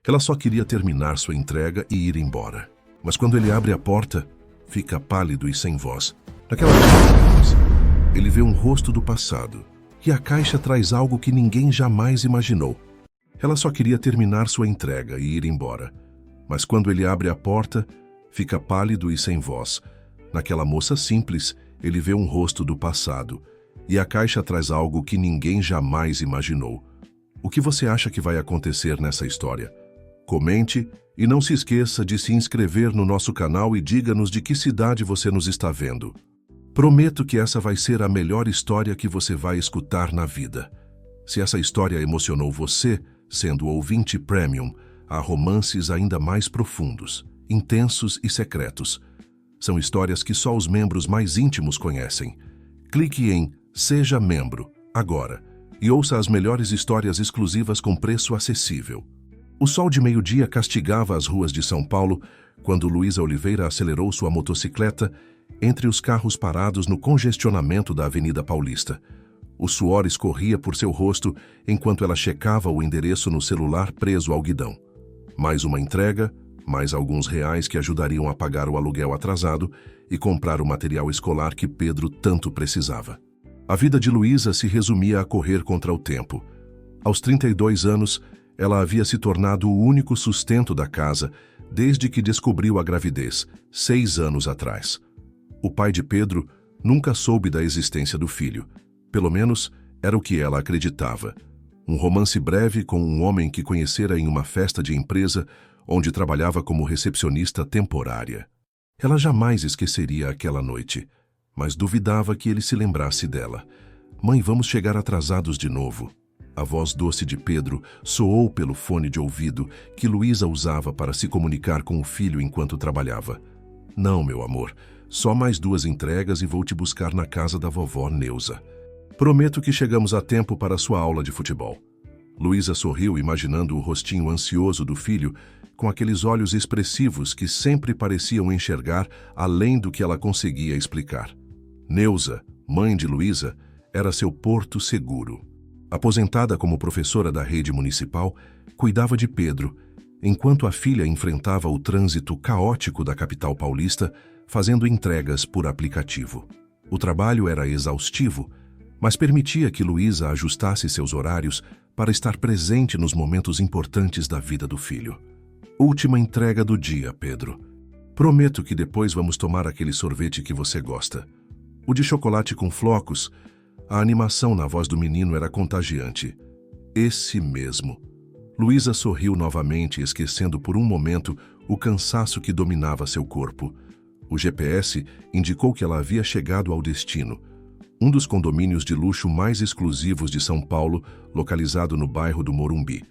Ela só queria terminar sua entrega e ir embora. Mas quando ele abre a porta, fica pálido e sem voz. Naquela voz, ele vê um rosto do passado. E a caixa traz algo que ninguém jamais imaginou. Ela só queria terminar sua entrega e ir embora. Mas quando ele abre a porta, fica pálido e sem voz. Naquela moça simples, ele vê um rosto do passado. E a caixa traz algo que ninguém jamais imaginou. O que você acha que vai acontecer nessa história? Comente e não se esqueça de se inscrever no nosso canal e diga-nos de que cidade você nos está vendo. Prometo que essa vai ser a melhor história que você vai escutar na vida. Se essa história emocionou você, sendo ouvinte premium, há romances ainda mais profundos, intensos e secretos. São histórias que só os membros mais íntimos conhecem. Clique em Seja Membro, agora, e ouça as melhores histórias exclusivas com preço acessível. O sol de meio-dia castigava as ruas de São Paulo quando Luísa Oliveira acelerou sua motocicleta entre os carros parados no congestionamento da Avenida Paulista. O suor escorria por seu rosto enquanto ela checava o endereço no celular preso ao guidão. Mais uma entrega, mais alguns reais que ajudariam a pagar o aluguel atrasado e comprar o material escolar que Pedro tanto precisava. A vida de Luísa se resumia a correr contra o tempo. Aos 32 anos, ela havia se tornado o único sustento da casa desde que descobriu a gravidez, 6 anos atrás. O pai de Pedro nunca soube da existência do filho. Pelo menos, era o que ela acreditava. Um romance breve com um homem que conhecera em uma festa de empresa onde trabalhava como recepcionista temporária. Ela jamais esqueceria aquela noite, mas duvidava que ele se lembrasse dela. Mãe, vamos chegar atrasados de novo. A voz doce de Pedro soou pelo fone de ouvido que Luísa usava para se comunicar com o filho enquanto trabalhava. Não, meu amor, só mais 2 entregas e vou te buscar na casa da vovó Neuza. Prometo que chegamos a tempo para sua aula de futebol. Luísa sorriu imaginando o rostinho ansioso do filho com aqueles olhos expressivos que sempre pareciam enxergar além do que ela conseguia explicar. Neuza, mãe de Luísa, era seu porto seguro. Aposentada como professora da rede municipal, cuidava de Pedro, enquanto a filha enfrentava o trânsito caótico da capital paulista, fazendo entregas por aplicativo. O trabalho era exaustivo, mas permitia que Luísa ajustasse seus horários para estar presente nos momentos importantes da vida do filho. Última entrega do dia, Pedro. Prometo que depois vamos tomar aquele sorvete que você gosta. O de chocolate com flocos. A animação na voz do menino era contagiante. Esse mesmo. Luísa sorriu novamente, esquecendo por um momento o cansaço que dominava seu corpo. O GPS indicou que ela havia chegado ao destino, um dos condomínios de luxo mais exclusivos de São Paulo, localizado no bairro do Morumbi.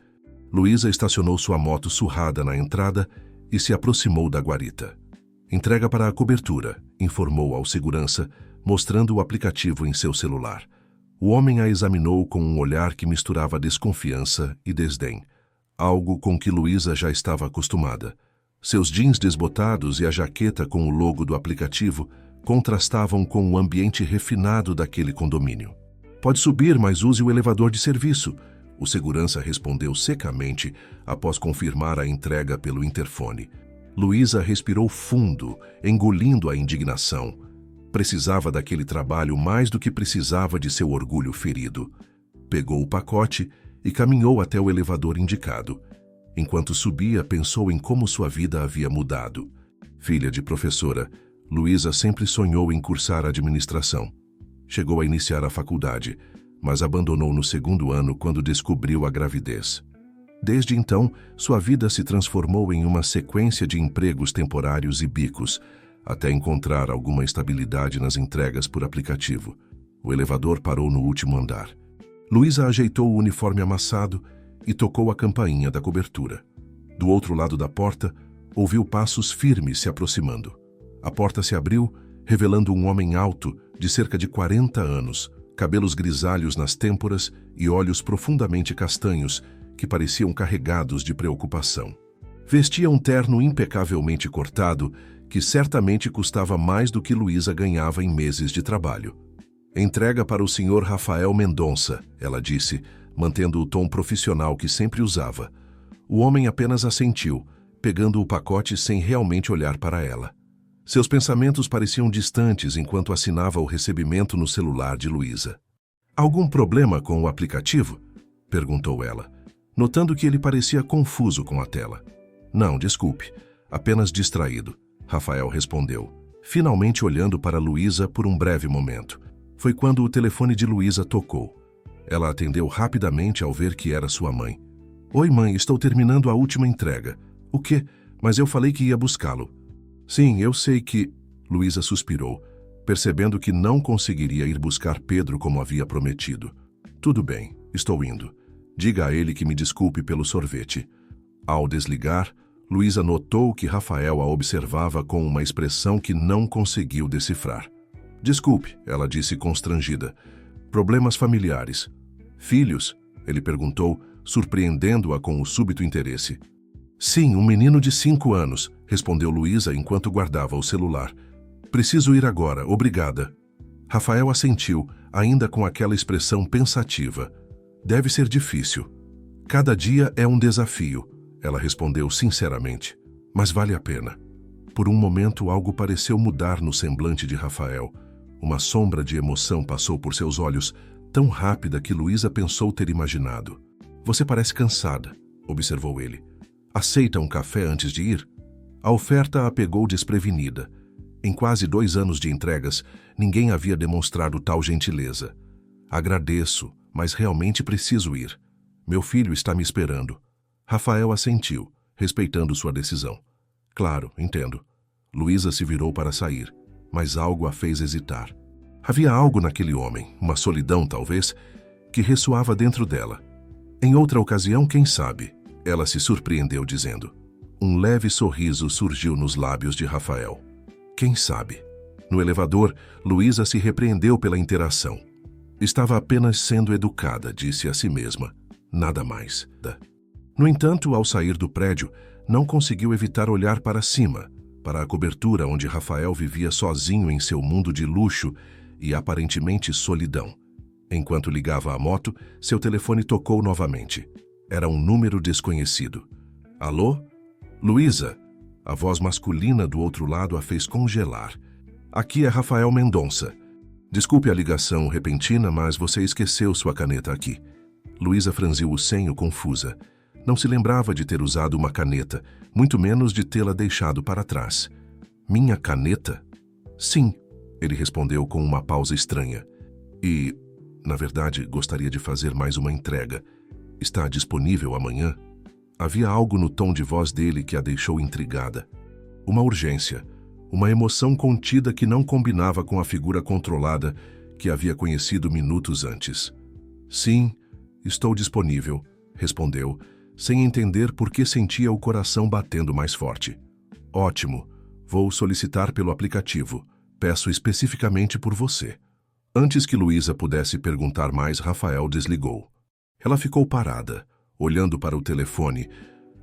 Luísa estacionou sua moto surrada na entrada e se aproximou da guarita. Entrega para a cobertura, informou ao segurança, mostrando o aplicativo em seu celular. O homem a examinou com um olhar que misturava desconfiança e desdém, algo com que Luísa já estava acostumada. Seus jeans desbotados e a jaqueta com o logo do aplicativo contrastavam com o ambiente refinado daquele condomínio. Pode subir, mas use o elevador de serviço, o segurança respondeu secamente após confirmar a entrega pelo interfone. Luísa respirou fundo, engolindo a indignação. Precisava daquele trabalho mais do que precisava de seu orgulho ferido. Pegou o pacote e caminhou até o elevador indicado. Enquanto subia, pensou em como sua vida havia mudado. Filha de professora, Luísa sempre sonhou em cursar administração. Chegou a iniciar a faculdade, mas abandonou no 2º ano quando descobriu a gravidez. Desde então, sua vida se transformou em uma sequência de empregos temporários e bicos, até encontrar alguma estabilidade nas entregas por aplicativo. O elevador parou no último andar. Luísa ajeitou o uniforme amassado e tocou a campainha da cobertura. Do outro lado da porta, ouviu passos firmes se aproximando. A porta se abriu, revelando um homem alto, de cerca de 40 anos, cabelos grisalhos nas têmporas e olhos profundamente castanhos, que pareciam carregados de preocupação. Vestia um terno impecavelmente cortado, que certamente custava mais do que Luísa ganhava em meses de trabalho. Entrega para o Sr. Rafael Mendonça, ela disse, mantendo o tom profissional que sempre usava. O homem apenas assentiu, pegando o pacote sem realmente olhar para ela. Seus pensamentos pareciam distantes enquanto assinava o recebimento no celular de Luísa. "Algum problema com o aplicativo?" perguntou ela, notando que ele parecia confuso com a tela. "Não, desculpe, apenas distraído", Rafael respondeu, finalmente olhando para Luísa por um breve momento. Foi quando o telefone de Luísa tocou. Ela atendeu rapidamente ao ver que era sua mãe. "Oi, mãe, estou terminando a última entrega." "O quê? Mas eu falei que ia buscá-lo." "Sim, eu sei que..." Luísa suspirou, percebendo que não conseguiria ir buscar Pedro como havia prometido. "Tudo bem, estou indo. Diga a ele que me desculpe pelo sorvete." Ao desligar, Luísa notou que Rafael a observava com uma expressão que não conseguiu decifrar. "Desculpe", ela disse constrangida. "Problemas familiares." "Filhos?" ele perguntou, surpreendendo-a com o súbito interesse. "Sim, um menino de 5 anos", respondeu Luísa enquanto guardava o celular. "Preciso ir agora, obrigada." Rafael assentiu, ainda com aquela expressão pensativa. "Deve ser difícil." "Cada dia é um desafio", ela respondeu sinceramente. "Mas vale a pena." Por um momento algo pareceu mudar no semblante de Rafael. Uma sombra de emoção passou por seus olhos, tão rápida que Luísa pensou ter imaginado. "Você parece cansada", observou ele. "Aceita um café antes de ir?" A oferta a pegou desprevenida. Em quase 2 anos de entregas, ninguém havia demonstrado tal gentileza. "Agradeço, mas realmente preciso ir. Meu filho está me esperando." Rafael assentiu, respeitando sua decisão. "Claro, entendo." Luísa se virou para sair, mas algo a fez hesitar. Havia algo naquele homem, uma solidão talvez, que ressoava dentro dela. "Em outra ocasião, quem sabe?" ela se surpreendeu dizendo. Um leve sorriso surgiu nos lábios de Rafael. "Quem sabe?" No elevador, Luísa se repreendeu pela interação. Estava apenas sendo educada, disse a si mesma. Nada mais. No entanto, ao sair do prédio, não conseguiu evitar olhar para cima, para a cobertura onde Rafael vivia sozinho em seu mundo de luxo e aparentemente solidão. Enquanto ligava a moto, seu telefone tocou novamente. Era um número desconhecido. "Alô? Luísa?" A voz masculina do outro lado a fez congelar. "Aqui é Rafael Mendonça. Desculpe a ligação repentina, mas você esqueceu sua caneta aqui." Luísa franziu o senho confusa. Não se lembrava de ter usado uma caneta, muito menos de tê-la deixado para trás. "Minha caneta?" "Sim", ele respondeu com uma pausa estranha. "E, na verdade, gostaria de fazer mais uma entrega. Está disponível amanhã?" Havia algo no tom de voz dele que a deixou intrigada. Uma urgência, uma emoção contida que não combinava com a figura controlada que havia conhecido minutos antes. "Sim, estou disponível", respondeu, sem entender por que sentia o coração batendo mais forte. "Ótimo, vou solicitar pelo aplicativo. Peço especificamente por você." Antes que Luísa pudesse perguntar mais, Rafael desligou. Ela ficou parada, olhando para o telefone,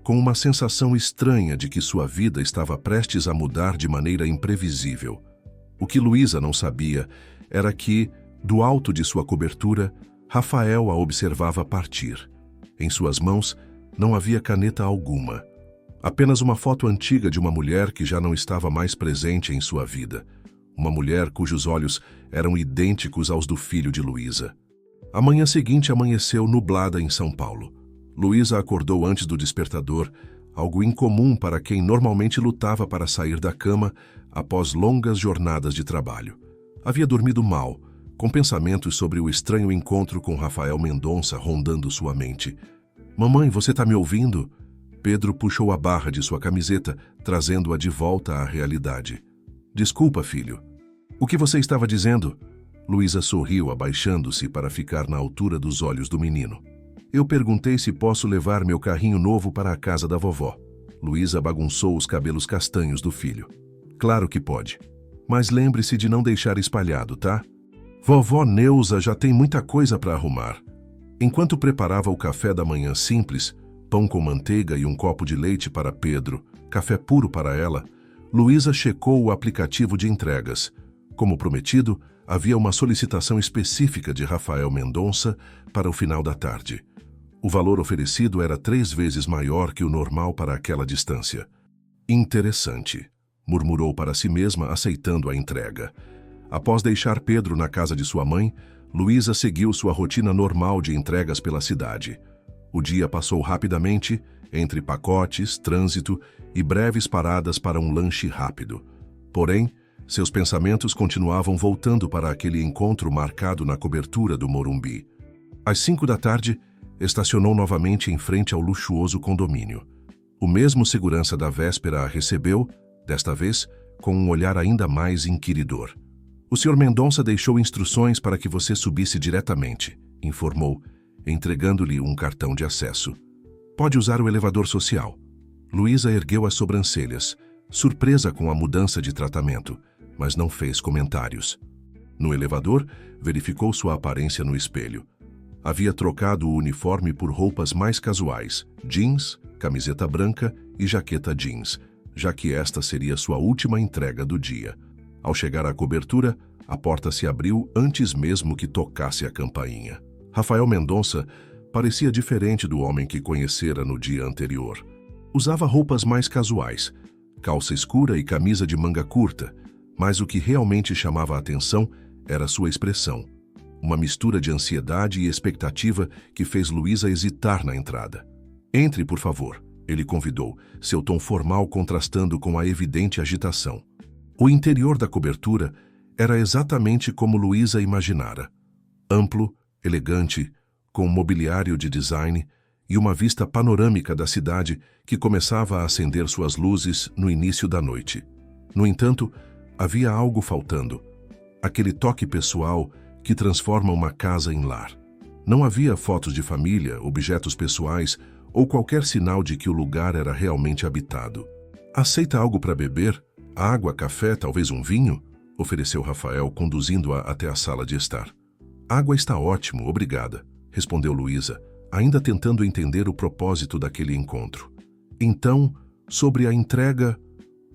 com uma sensação estranha de que sua vida estava prestes a mudar de maneira imprevisível. O que Luísa não sabia era que, do alto de sua cobertura, Rafael a observava partir. Em suas mãos não havia caneta alguma. Apenas uma foto antiga de uma mulher que já não estava mais presente em sua vida. Uma mulher cujos olhos eram idênticos aos do filho de Luísa. A manhã seguinte amanheceu nublada em São Paulo. Luísa acordou antes do despertador, algo incomum para quem normalmente lutava para sair da cama após longas jornadas de trabalho. Havia dormido mal, com pensamentos sobre o estranho encontro com Rafael Mendonça rondando sua mente. "Mamãe, você está me ouvindo?" Pedro puxou a barra de sua camiseta, trazendo-a de volta à realidade. "Desculpa, filho." "O que você estava dizendo?" Luísa sorriu, abaixando-se para ficar na altura dos olhos do menino. "Eu perguntei se posso levar meu carrinho novo para a casa da vovó." Luísa bagunçou os cabelos castanhos do filho. "Claro que pode. Mas lembre-se de não deixar espalhado, tá? Vovó Neuza já tem muita coisa para arrumar." Enquanto preparava o café da manhã simples, pão com manteiga e um copo de leite para Pedro, café puro para ela, Luísa checou o aplicativo de entregas. Como prometido, havia uma solicitação específica de Rafael Mendonça para o final da tarde. O valor oferecido era 3 vezes maior que o normal para aquela distância. Interessante, murmurou para si mesma, aceitando a entrega. Após deixar Pedro na casa de sua mãe, Luísa seguiu sua rotina normal de entregas pela cidade. O dia passou rapidamente, entre pacotes, trânsito e breves paradas para um lanche rápido. Porém, seus pensamentos continuavam voltando para aquele encontro marcado na cobertura do Morumbi. Às 5 da tarde, estacionou novamente em frente ao luxuoso condomínio. O mesmo segurança da véspera a recebeu, desta vez, com um olhar ainda mais inquiridor. "O Sr. Mendonça deixou instruções para que você subisse diretamente", informou, entregando-lhe um cartão de acesso. "Pode usar o elevador social." Luísa ergueu as sobrancelhas, surpresa com a mudança de tratamento, mas não fez comentários. No elevador, verificou sua aparência no espelho. Havia trocado o uniforme por roupas mais casuais, jeans, camiseta branca e jaqueta jeans, já que esta seria sua última entrega do dia. Ao chegar à cobertura, a porta se abriu antes mesmo que tocasse a campainha. Rafael Mendonça parecia diferente do homem que conhecera no dia anterior. Usava roupas mais casuais, calça escura e camisa de manga curta, mas o que realmente chamava a atenção era sua expressão. Uma mistura de ansiedade e expectativa que fez Luísa hesitar na entrada. "Entre, por favor", ele convidou, seu tom formal contrastando com a evidente agitação. O interior da cobertura era exatamente como Luísa imaginara. Amplo, elegante, com mobiliário de design e uma vista panorâmica da cidade que começava a acender suas luzes no início da noite. No entanto, havia algo faltando. Aquele toque pessoal que transforma uma casa em lar. Não havia fotos de família, objetos pessoais ou qualquer sinal de que o lugar era realmente habitado. "Aceita algo para beber? Água, café, talvez um vinho?", ofereceu Rafael, conduzindo-a até a sala de estar. "Água está ótimo, obrigada", respondeu Luísa, ainda tentando entender o propósito daquele encontro. "Então, sobre a entrega..."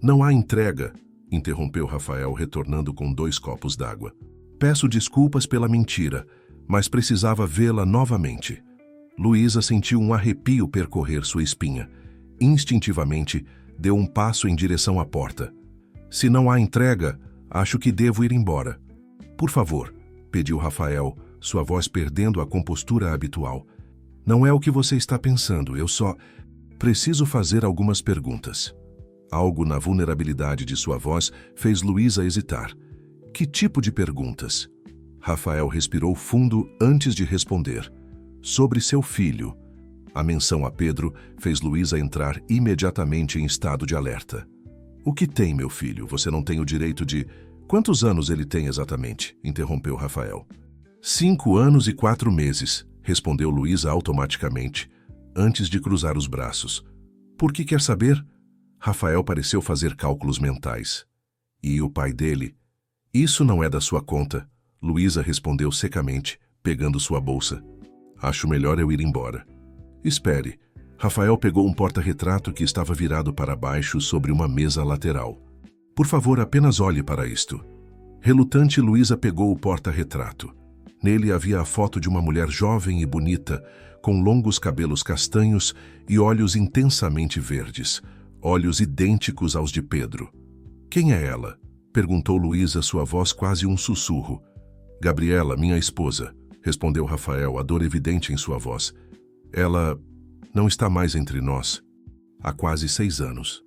"Não há entrega", interrompeu Rafael, retornando com 2 copos d'água. "Peço desculpas pela mentira, mas precisava vê-la novamente." Luísa sentiu um arrepio percorrer sua espinha. Instintivamente, deu um passo em direção à porta. "Se não há entrega, acho que devo ir embora." "Por favor", pediu Rafael, sua voz perdendo a compostura habitual. "Não é o que você está pensando, eu só preciso fazer algumas perguntas." Algo na vulnerabilidade de sua voz fez Luísa hesitar. "Que tipo de perguntas?" Rafael respirou fundo antes de responder. "Sobre seu filho." A menção a Pedro fez Luísa entrar imediatamente em estado de alerta. "O que tem, meu filho? Você não tem o direito de..." "Quantos anos ele tem exatamente?" interrompeu Rafael. 5 anos e 4 meses, respondeu Luísa automaticamente, antes de cruzar os braços. "Por que quer saber?" Rafael pareceu fazer cálculos mentais. "E o pai dele?" "Isso não é da sua conta", Luísa respondeu secamente, pegando sua bolsa. "Acho melhor eu ir embora." "Espere." Rafael pegou um porta-retrato que estava virado para baixo sobre uma mesa lateral. "Por favor, apenas olhe para isto." Relutante, Luísa pegou o porta-retrato. Nele havia a foto de uma mulher jovem e bonita, com longos cabelos castanhos e olhos intensamente verdes, olhos idênticos aos de Pedro. "Quem é ela?" perguntou Luísa, sua voz quase um sussurro. "Gabriela, minha esposa", respondeu Rafael, a dor evidente em sua voz. "Ela não está mais entre nós há quase 6 anos.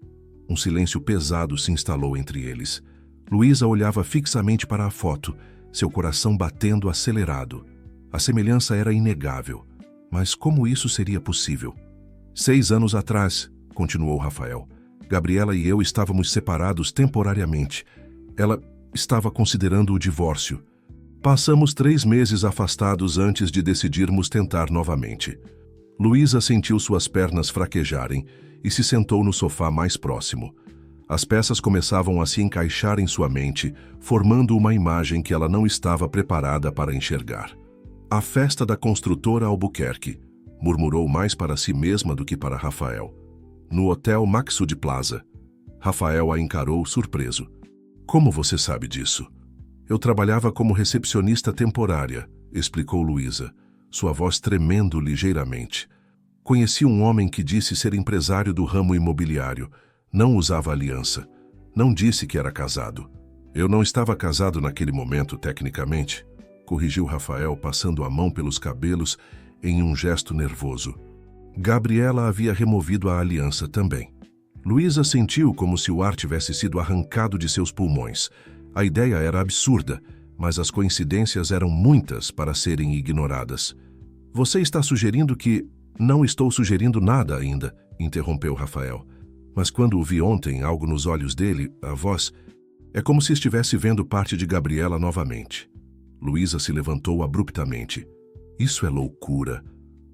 Um silêncio pesado se instalou entre eles. Luísa olhava fixamente para a foto, seu coração batendo acelerado. A semelhança era inegável. Mas como isso seria possível? 6 anos atrás, continuou Rafael, Gabriela e eu estávamos separados temporariamente. Ela estava considerando o divórcio. Passamos 3 meses afastados antes de decidirmos tentar novamente. Luísa sentiu suas pernas fraquejarem e se sentou no sofá mais próximo. As peças começavam a se encaixar em sua mente, formando uma imagem que ela não estava preparada para enxergar. "A festa da construtora Albuquerque", murmurou mais para si mesma do que para Rafael. "No Hotel Maxud Plaza." Rafael a encarou surpreso. "Como você sabe disso?" "Eu trabalhava como recepcionista temporária", explicou Luísa. sua voz tremendo ligeiramente. Conheci um homem que disse ser empresário do ramo imobiliário. Não usava aliança. Não disse que era casado. Eu não estava casado naquele momento, tecnicamente, corrigiu Rafael, passando a mão pelos cabelos em um gesto nervoso. Gabriela havia removido a aliança também. Luísa sentiu como se o ar tivesse sido arrancado de seus pulmões. A ideia era absurda, mas as coincidências eram muitas para serem ignoradas. Você está sugerindo que... Não estou sugerindo nada ainda, interrompeu Rafael. Mas quando o vi ontem, algo nos olhos dele, a voz... É como se estivesse vendo parte de Gabriela novamente. Luísa se levantou abruptamente. Isso é loucura.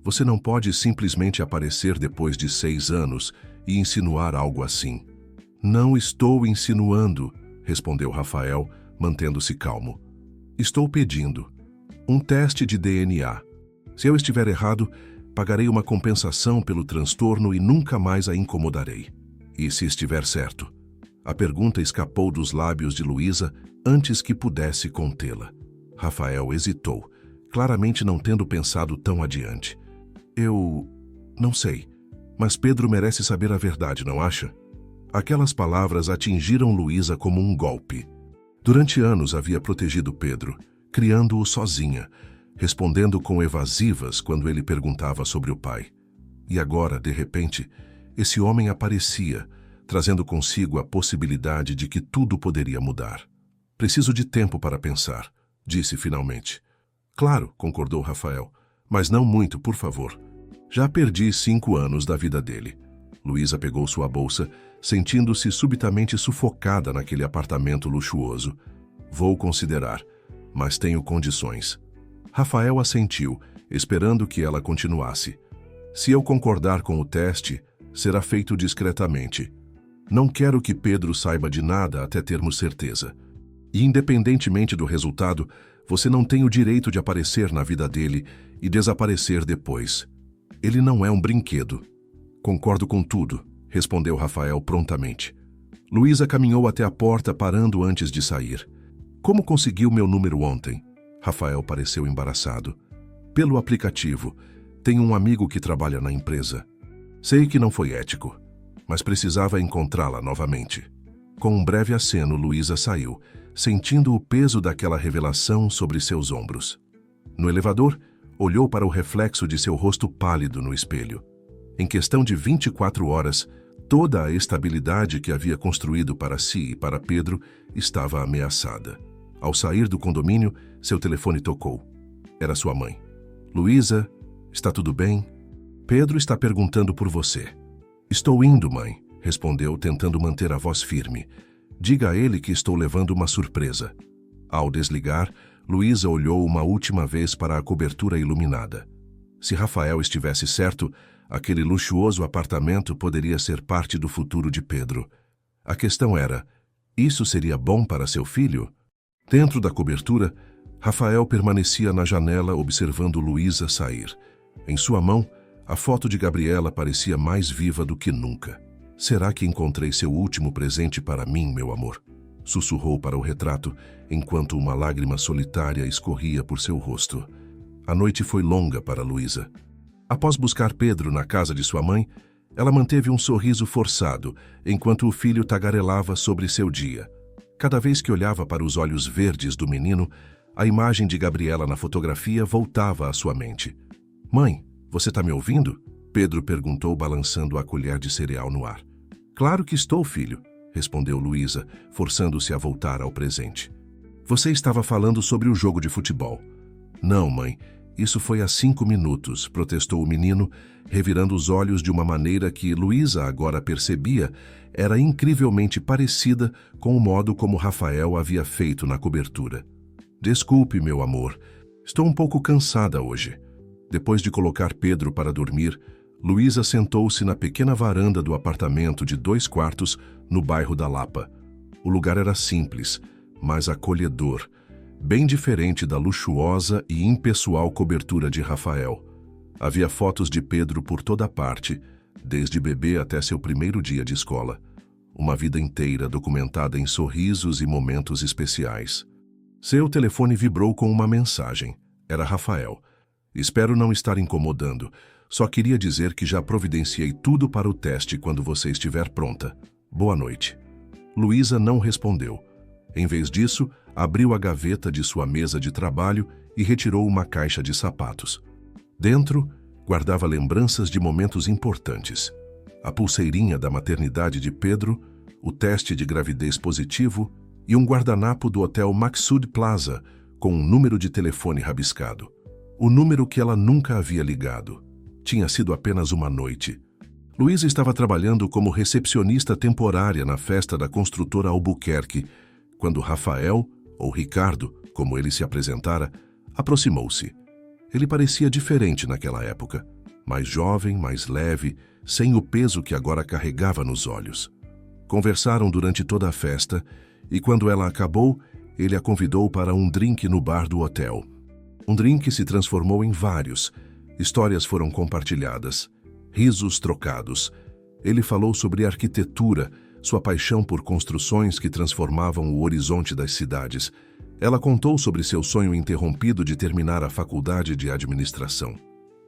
Você não pode simplesmente aparecer depois de 6 anos e insinuar algo assim. Não estou insinuando, respondeu Rafael, mantendo-se calmo. Estou pedindo um teste de DNA. Se eu estiver errado, pagarei uma compensação pelo transtorno e nunca mais a incomodarei. E se estiver certo? A pergunta escapou dos lábios de Luísa antes que pudesse contê-la. Rafael hesitou, claramente não tendo pensado tão adiante. Eu... não sei, mas Pedro merece saber a verdade, não acha? Aquelas palavras atingiram Luísa como um golpe. Durante anos havia protegido Pedro, criando-o sozinha, respondendo com evasivas quando ele perguntava sobre o pai. E agora, de repente, esse homem aparecia, trazendo consigo a possibilidade de que tudo poderia mudar. Preciso de tempo para pensar, disse finalmente. Claro, concordou Rafael, mas não muito, por favor. Já perdi 5 anos da vida dele. Luísa pegou sua bolsa, sentindo-se subitamente sufocada naquele apartamento luxuoso. Vou considerar, mas tenho condições. Rafael assentiu, esperando que ela continuasse. Se eu concordar com o teste, será feito discretamente. Não quero que Pedro saiba de nada até termos certeza. E independentemente do resultado, você não tem o direito de aparecer na vida dele e desaparecer depois. Ele não é um brinquedo. Concordo com tudo, respondeu Rafael prontamente. Luísa caminhou até a porta, parando antes de sair. Como conseguiu meu número ontem? Rafael pareceu embaraçado. Pelo aplicativo. Tenho um amigo que trabalha na empresa. Sei que não foi ético, mas precisava encontrá-la novamente. Com um breve aceno, Luísa saiu, sentindo o peso daquela revelação sobre seus ombros. No elevador, olhou para o reflexo de seu rosto pálido no espelho. Em questão de 24 horas, toda a estabilidade que havia construído para si e para Pedro estava ameaçada. Ao sair do condomínio, seu telefone tocou. Era sua mãe. Luísa, está tudo bem? Pedro está perguntando por você. Estou indo, mãe, respondeu, tentando manter a voz firme. Diga a ele que estou levando uma surpresa. Ao desligar, Luísa olhou uma última vez para a cobertura iluminada. Se Rafael estivesse certo, aquele luxuoso apartamento poderia ser parte do futuro de Pedro. A questão era, isso seria bom para seu filho? Dentro da cobertura, Rafael permanecia na janela observando Luísa sair. Em sua mão, a foto de Gabriela parecia mais viva do que nunca. Será que encontrei seu último presente para mim, meu amor? Sussurrou para o retrato, enquanto uma lágrima solitária escorria por seu rosto. A noite foi longa para Luísa. Após buscar Pedro na casa de sua mãe, ela manteve um sorriso forçado, enquanto o filho tagarelava sobre seu dia. Cada vez que olhava para os olhos verdes do menino, a imagem de Gabriela na fotografia voltava à sua mente. Mãe, você está me ouvindo? Pedro perguntou, balançando a colher de cereal no ar. Claro que estou, filho, respondeu Luísa, forçando-se a voltar ao presente. Você estava falando sobre o jogo de futebol. Não, mãe, isso foi há 5 minutos, protestou o menino, revirando os olhos de uma maneira que Luísa agora percebia era incrivelmente parecida com o modo como Rafael havia feito na cobertura. Desculpe, meu amor, estou um pouco cansada hoje. Depois de colocar Pedro para dormir, Luísa sentou-se na pequena varanda do apartamento de 2 quartos no bairro da Lapa. O lugar era simples, mas acolhedor, bem diferente da luxuosa e impessoal cobertura de Rafael. Havia fotos de Pedro por toda parte, desde bebê até seu primeiro dia de escola. Uma vida inteira documentada em sorrisos e momentos especiais. Seu telefone vibrou com uma mensagem. Era Rafael. Espero não estar incomodando. Só queria dizer que já providenciei tudo para o teste quando você estiver pronta. Boa noite. Luísa não respondeu. Em vez disso, abriu a gaveta de sua mesa de trabalho e retirou uma caixa de sapatos. Dentro, guardava lembranças de momentos importantes. A pulseirinha da maternidade de Pedro, o teste de gravidez positivo e um guardanapo do hotel Maxud Plaza com um número de telefone rabiscado. O número que ela nunca havia ligado. Tinha sido apenas uma noite. Luísa estava trabalhando como recepcionista temporária na festa da construtora Albuquerque, quando Rafael, ou Ricardo, como ele se apresentara, aproximou-se. Ele parecia diferente naquela época, mais jovem, mais leve, sem o peso que agora carregava nos olhos. Conversaram durante toda a festa e, quando ela acabou, ele a convidou para um drink no bar do hotel. Um drink se transformou em vários. Histórias foram compartilhadas, risos trocados. Ele falou sobre arquitetura, sua paixão por construções que transformavam o horizonte das cidades. Ela contou sobre seu sonho interrompido de terminar a faculdade de administração.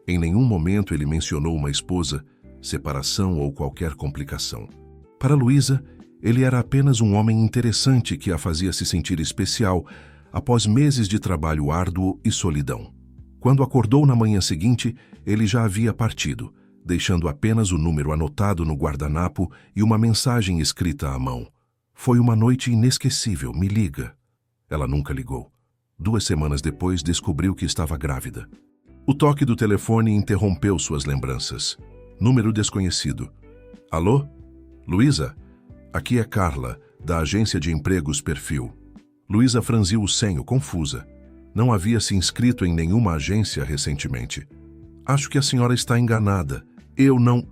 Em nenhum momento ele mencionou uma esposa, separação ou qualquer complicação. Para Luísa, ele era apenas um homem interessante que a fazia se sentir especial após meses de trabalho árduo e solidão. Quando acordou na manhã seguinte, ele já havia partido, deixando apenas o número anotado no guardanapo e uma mensagem escrita à mão. Foi uma noite inesquecível, me liga. Ela nunca ligou. 2 semanas depois, descobriu que estava grávida. O toque do telefone interrompeu suas lembranças. Número desconhecido. Alô? Luísa? Aqui é Carla, da agência de empregos Perfil. Luísa franziu o senho, confusa. Não havia se inscrito em nenhuma agência recentemente. Acho que a senhora está enganada. Eu não...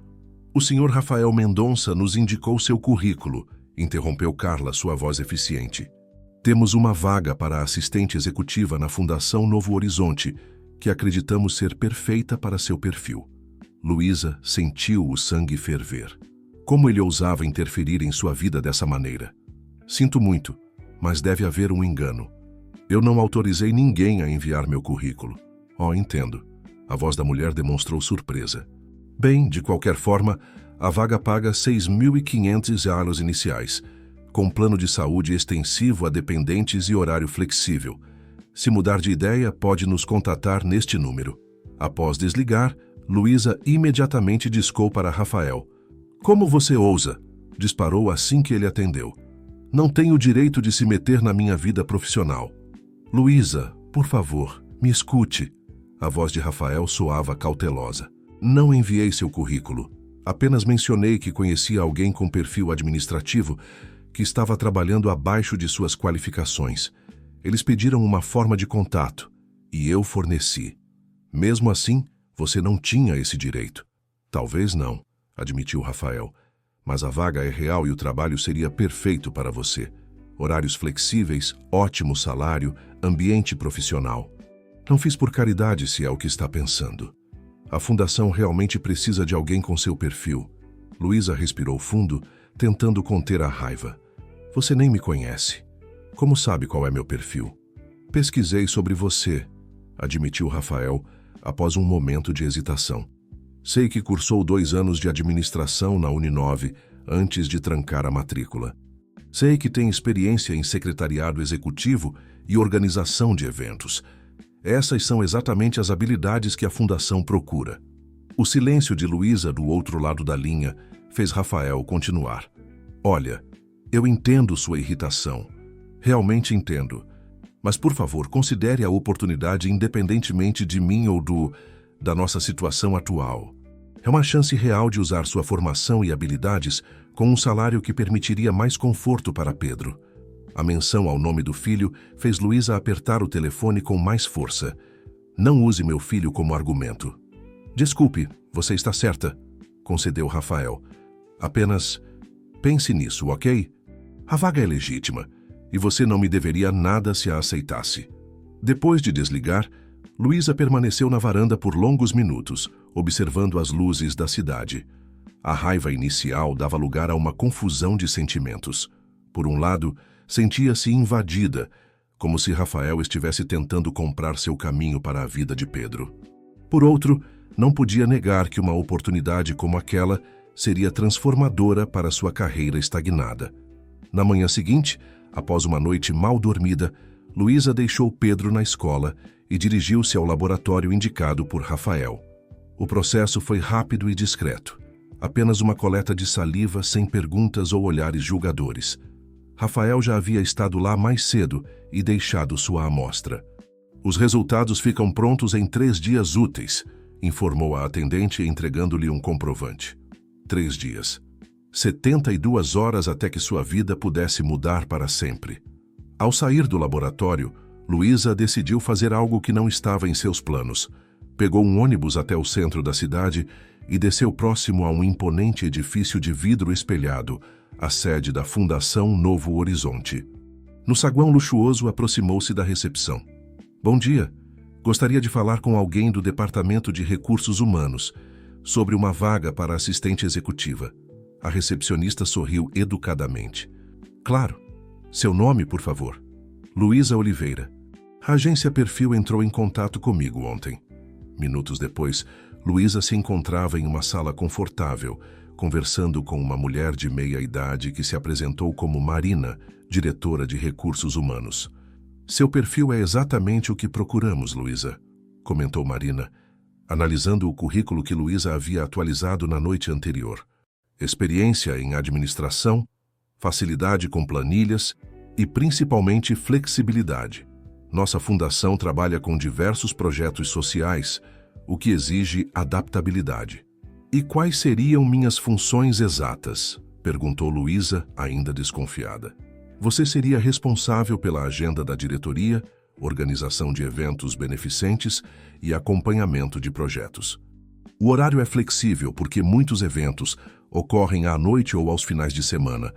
O senhor Rafael Mendonça nos indicou seu currículo, interrompeu Carla, sua voz eficiente. Temos uma vaga para assistente executiva na Fundação Novo Horizonte, que acreditamos ser perfeita para seu perfil. Luísa sentiu o sangue ferver. Como ele ousava interferir em sua vida dessa maneira? Sinto muito, mas deve haver um engano. Eu não autorizei ninguém a enviar meu currículo. Entendo. A voz da mulher demonstrou surpresa. Bem, de qualquer forma, a vaga paga $6.500 iniciais, com plano de saúde extensivo a dependentes e horário flexível. Se mudar de ideia, pode nos contatar neste número. Após desligar, Luísa imediatamente discou para Rafael. Como você ousa? Disparou assim que ele atendeu. Não tem o direito de se meter na minha vida profissional. Luísa, por favor, me escute. A voz de Rafael soava cautelosa. Não enviei seu currículo. Apenas mencionei que conhecia alguém com perfil administrativo que estava trabalhando abaixo de suas qualificações. Eles pediram uma forma de contato e eu forneci. Mesmo assim, você não tinha esse direito. Talvez não, admitiu Rafael. Mas a vaga é real e o trabalho seria perfeito para você. Horários flexíveis, ótimo salário, ambiente profissional. Não fiz por caridade, se é o que está pensando. A fundação realmente precisa de alguém com seu perfil. Luísa respirou fundo, tentando conter a raiva. Você nem me conhece. Como sabe qual é meu perfil? Pesquisei sobre você, admitiu Rafael, após um momento de hesitação. Sei que cursou 2 anos de administração na Uninove antes de trancar a matrícula. Sei que tem experiência em secretariado executivo e organização de eventos. Essas são exatamente as habilidades que a Fundação procura. O silêncio de Luísa do outro lado da linha fez Rafael continuar. Olha, eu entendo sua irritação. Realmente entendo. Mas, por favor, considere a oportunidade independentemente de mim ou da nossa situação atual. É uma chance real de usar sua formação e habilidades com um salário que permitiria mais conforto para Pedro. A menção ao nome do filho fez Luísa apertar o telefone com mais força. Não use meu filho como argumento. Desculpe, você está certa, concedeu Rafael. Apenas pense nisso, ok? A vaga é legítima e você não me deveria nada se a aceitasse. Depois de desligar, Luísa permaneceu na varanda por longos minutos, observando as luzes da cidade. A raiva inicial dava lugar a uma confusão de sentimentos. Por um lado, sentia-se invadida, como se Rafael estivesse tentando comprar seu caminho para a vida de Pedro. Por outro, não podia negar que uma oportunidade como aquela seria transformadora para sua carreira estagnada. Na manhã seguinte, após uma noite mal dormida, Luísa deixou Pedro na escola e dirigiu-se ao laboratório indicado por Rafael. O processo foi rápido e discreto. Apenas uma coleta de saliva sem perguntas ou olhares julgadores. Rafael já havia estado lá mais cedo e deixado sua amostra. Os resultados ficam prontos em 3 dias úteis, informou a atendente entregando-lhe um comprovante. 3 dias. 72 horas até que sua vida pudesse mudar para sempre. Ao sair do laboratório, Luísa decidiu fazer algo que não estava em seus planos. Pegou um ônibus até o centro da cidade e desceu próximo a um imponente edifício de vidro espelhado, a sede da Fundação Novo Horizonte. No saguão luxuoso, aproximou-se da recepção. Bom dia. Gostaria de falar com alguém do Departamento de Recursos Humanos sobre uma vaga para assistente executiva. A recepcionista sorriu educadamente. Claro. Seu nome, por favor. Luísa Oliveira. A agência Perfil entrou em contato comigo ontem. Minutos depois, Luísa se encontrava em uma sala confortável, conversando com uma mulher de meia-idade que se apresentou como Marina, diretora de Recursos Humanos. Seu perfil é exatamente o que procuramos, Luísa, comentou Marina, analisando o currículo que Luísa havia atualizado na noite anterior. Experiência em administração, facilidade com planilhas e, principalmente, flexibilidade. Nossa fundação trabalha com diversos projetos sociais, o que exige adaptabilidade. E quais seriam minhas funções exatas? Perguntou Luísa, ainda desconfiada. Você seria responsável pela agenda da diretoria, organização de eventos beneficentes e acompanhamento de projetos. O horário é flexível porque muitos eventos ocorrem à noite ou aos finais de semana,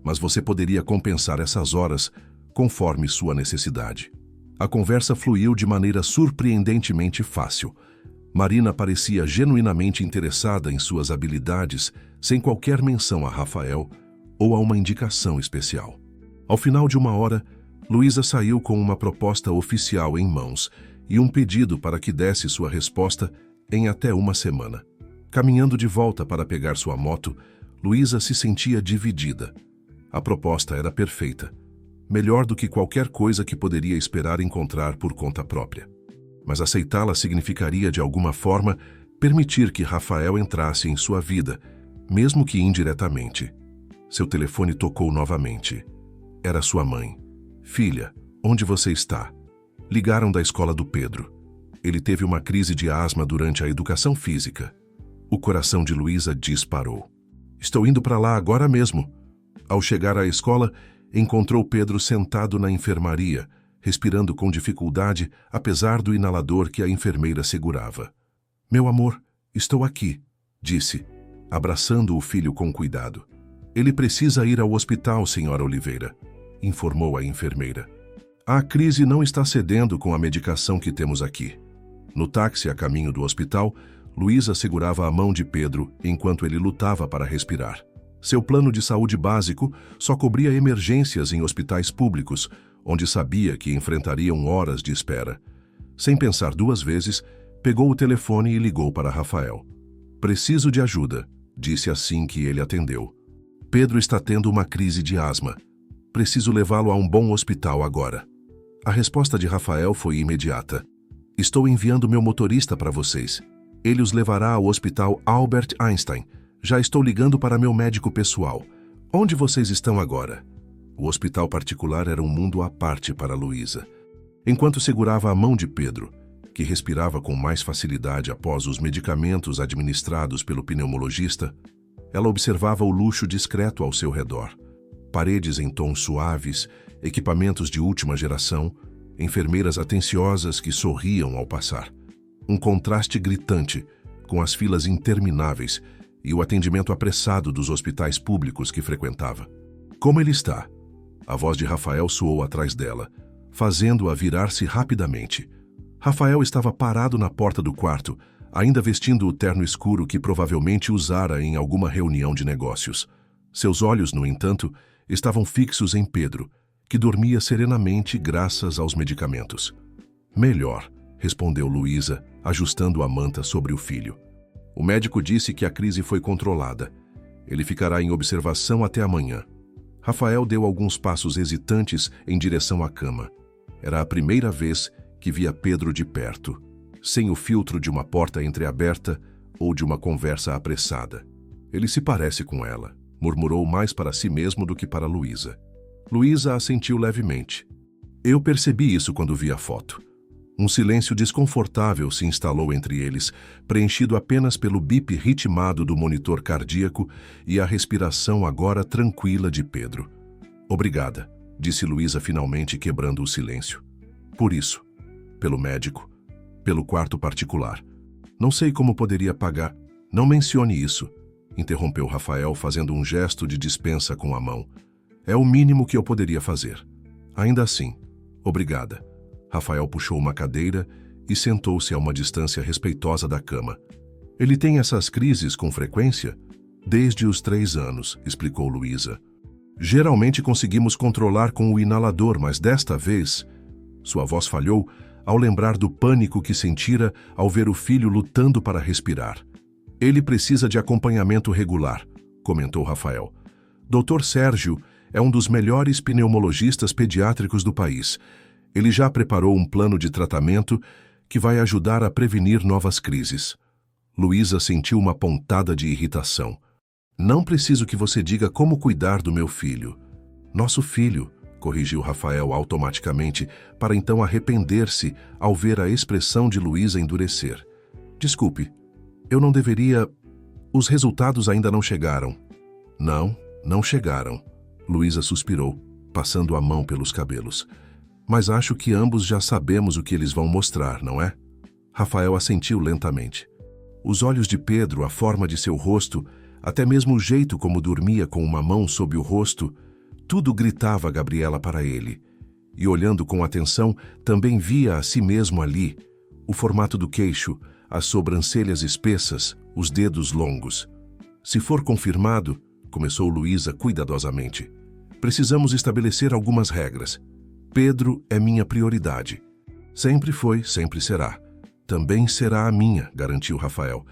mas você poderia compensar essas horas conforme sua necessidade. A conversa fluiu de maneira surpreendentemente fácil. Marina parecia genuinamente interessada em suas habilidades, sem qualquer menção a Rafael ou a uma indicação especial. Ao final de 1 hora, Luísa saiu com uma proposta oficial em mãos e um pedido para que desse sua resposta em até 1 semana. Caminhando de volta para pegar sua moto, Luísa se sentia dividida. A proposta era perfeita, melhor do que qualquer coisa que poderia esperar encontrar por conta própria. Mas aceitá-la significaria, de alguma forma, permitir que Rafael entrasse em sua vida, mesmo que indiretamente. Seu telefone tocou novamente. Era sua mãe. Filha, onde você está? Ligaram da escola do Pedro. Ele teve uma crise de asma durante a educação física. O coração de Luísa disparou. Estou indo para lá agora mesmo. Ao chegar à escola, encontrou Pedro sentado na enfermaria, respirando com dificuldade, apesar do inalador que a enfermeira segurava. Meu amor, estou aqui, disse, abraçando o filho com cuidado. Ele precisa ir ao hospital, senhora Oliveira, informou a enfermeira. A crise não está cedendo com a medicação que temos aqui. No táxi a caminho do hospital, Luísa segurava a mão de Pedro enquanto ele lutava para respirar. Seu plano de saúde básico só cobria emergências em hospitais públicos, onde sabia que enfrentariam horas de espera. Sem pensar 2 vezes, pegou o telefone e ligou para Rafael. Preciso de ajuda, disse assim que ele atendeu. Pedro está tendo uma crise de asma. Preciso levá-lo a um bom hospital agora. A resposta de Rafael foi imediata. Estou enviando meu motorista para vocês. Ele os levará ao hospital Albert Einstein. Já estou ligando para meu médico pessoal. Onde vocês estão agora? O hospital particular era um mundo à parte para Luísa. Enquanto segurava a mão de Pedro, que respirava com mais facilidade após os medicamentos administrados pelo pneumologista, ela observava o luxo discreto ao seu redor. Paredes em tons suaves, equipamentos de última geração, enfermeiras atenciosas que sorriam ao passar. Um contraste gritante com as filas intermináveis e o atendimento apressado dos hospitais públicos que frequentava. Como ele está? A voz de Rafael soou atrás dela, fazendo-a virar-se rapidamente. Rafael estava parado na porta do quarto, ainda vestindo o terno escuro que provavelmente usara em alguma reunião de negócios. Seus olhos, no entanto, estavam fixos em Pedro, que dormia serenamente graças aos medicamentos. Melhor, respondeu Luísa, ajustando a manta sobre o filho. O médico disse que a crise foi controlada. Ele ficará em observação até amanhã. Rafael deu alguns passos hesitantes em direção à cama. Era a primeira vez que via Pedro de perto, sem o filtro de uma porta entreaberta ou de uma conversa apressada. Ele se parece com ela, murmurou mais para si mesmo do que para Luísa. Luísa assentiu levemente. Eu percebi isso quando vi a foto. Um silêncio desconfortável se instalou entre eles, preenchido apenas pelo bip ritmado do monitor cardíaco e a respiração agora tranquila de Pedro. Obrigada, disse Luísa finalmente, quebrando o silêncio. Por isso, pelo médico, pelo quarto particular. Não sei como poderia pagar. Não mencione isso, interrompeu Rafael, fazendo um gesto de dispensa com a mão. É o mínimo que eu poderia fazer. Ainda assim, obrigada. Rafael puxou uma cadeira e sentou-se a uma distância respeitosa da cama. Ele tem essas crises com frequência? Desde os 3 anos, explicou Luísa. Geralmente conseguimos controlar com o inalador, mas desta vez... Sua voz falhou ao lembrar do pânico que sentira ao ver o filho lutando para respirar. Ele precisa de acompanhamento regular, comentou Rafael. Dr. Sérgio é um dos melhores pneumologistas pediátricos do país. Ele já preparou um plano de tratamento que vai ajudar a prevenir novas crises. Luísa sentiu uma pontada de irritação. Não preciso que você diga como cuidar do meu filho. Nosso filho, corrigiu Rafael automaticamente, para então arrepender-se ao ver a expressão de Luísa endurecer. Desculpe, eu não deveria... Os resultados ainda não chegaram. Não chegaram. Luísa suspirou, passando a mão pelos cabelos. Mas acho que ambos já sabemos o que eles vão mostrar, não é? Rafael assentiu lentamente. Os olhos de Pedro, a forma de seu rosto, até mesmo o jeito como dormia com uma mão sob o rosto, tudo gritava Gabriela para ele. E olhando com atenção, também via a si mesmo ali, o formato do queixo, as sobrancelhas espessas, os dedos longos. Se for confirmado, começou Luísa cuidadosamente, precisamos estabelecer algumas regras. Pedro é minha prioridade. Sempre foi, sempre será. Também será a minha, garantiu Rafael.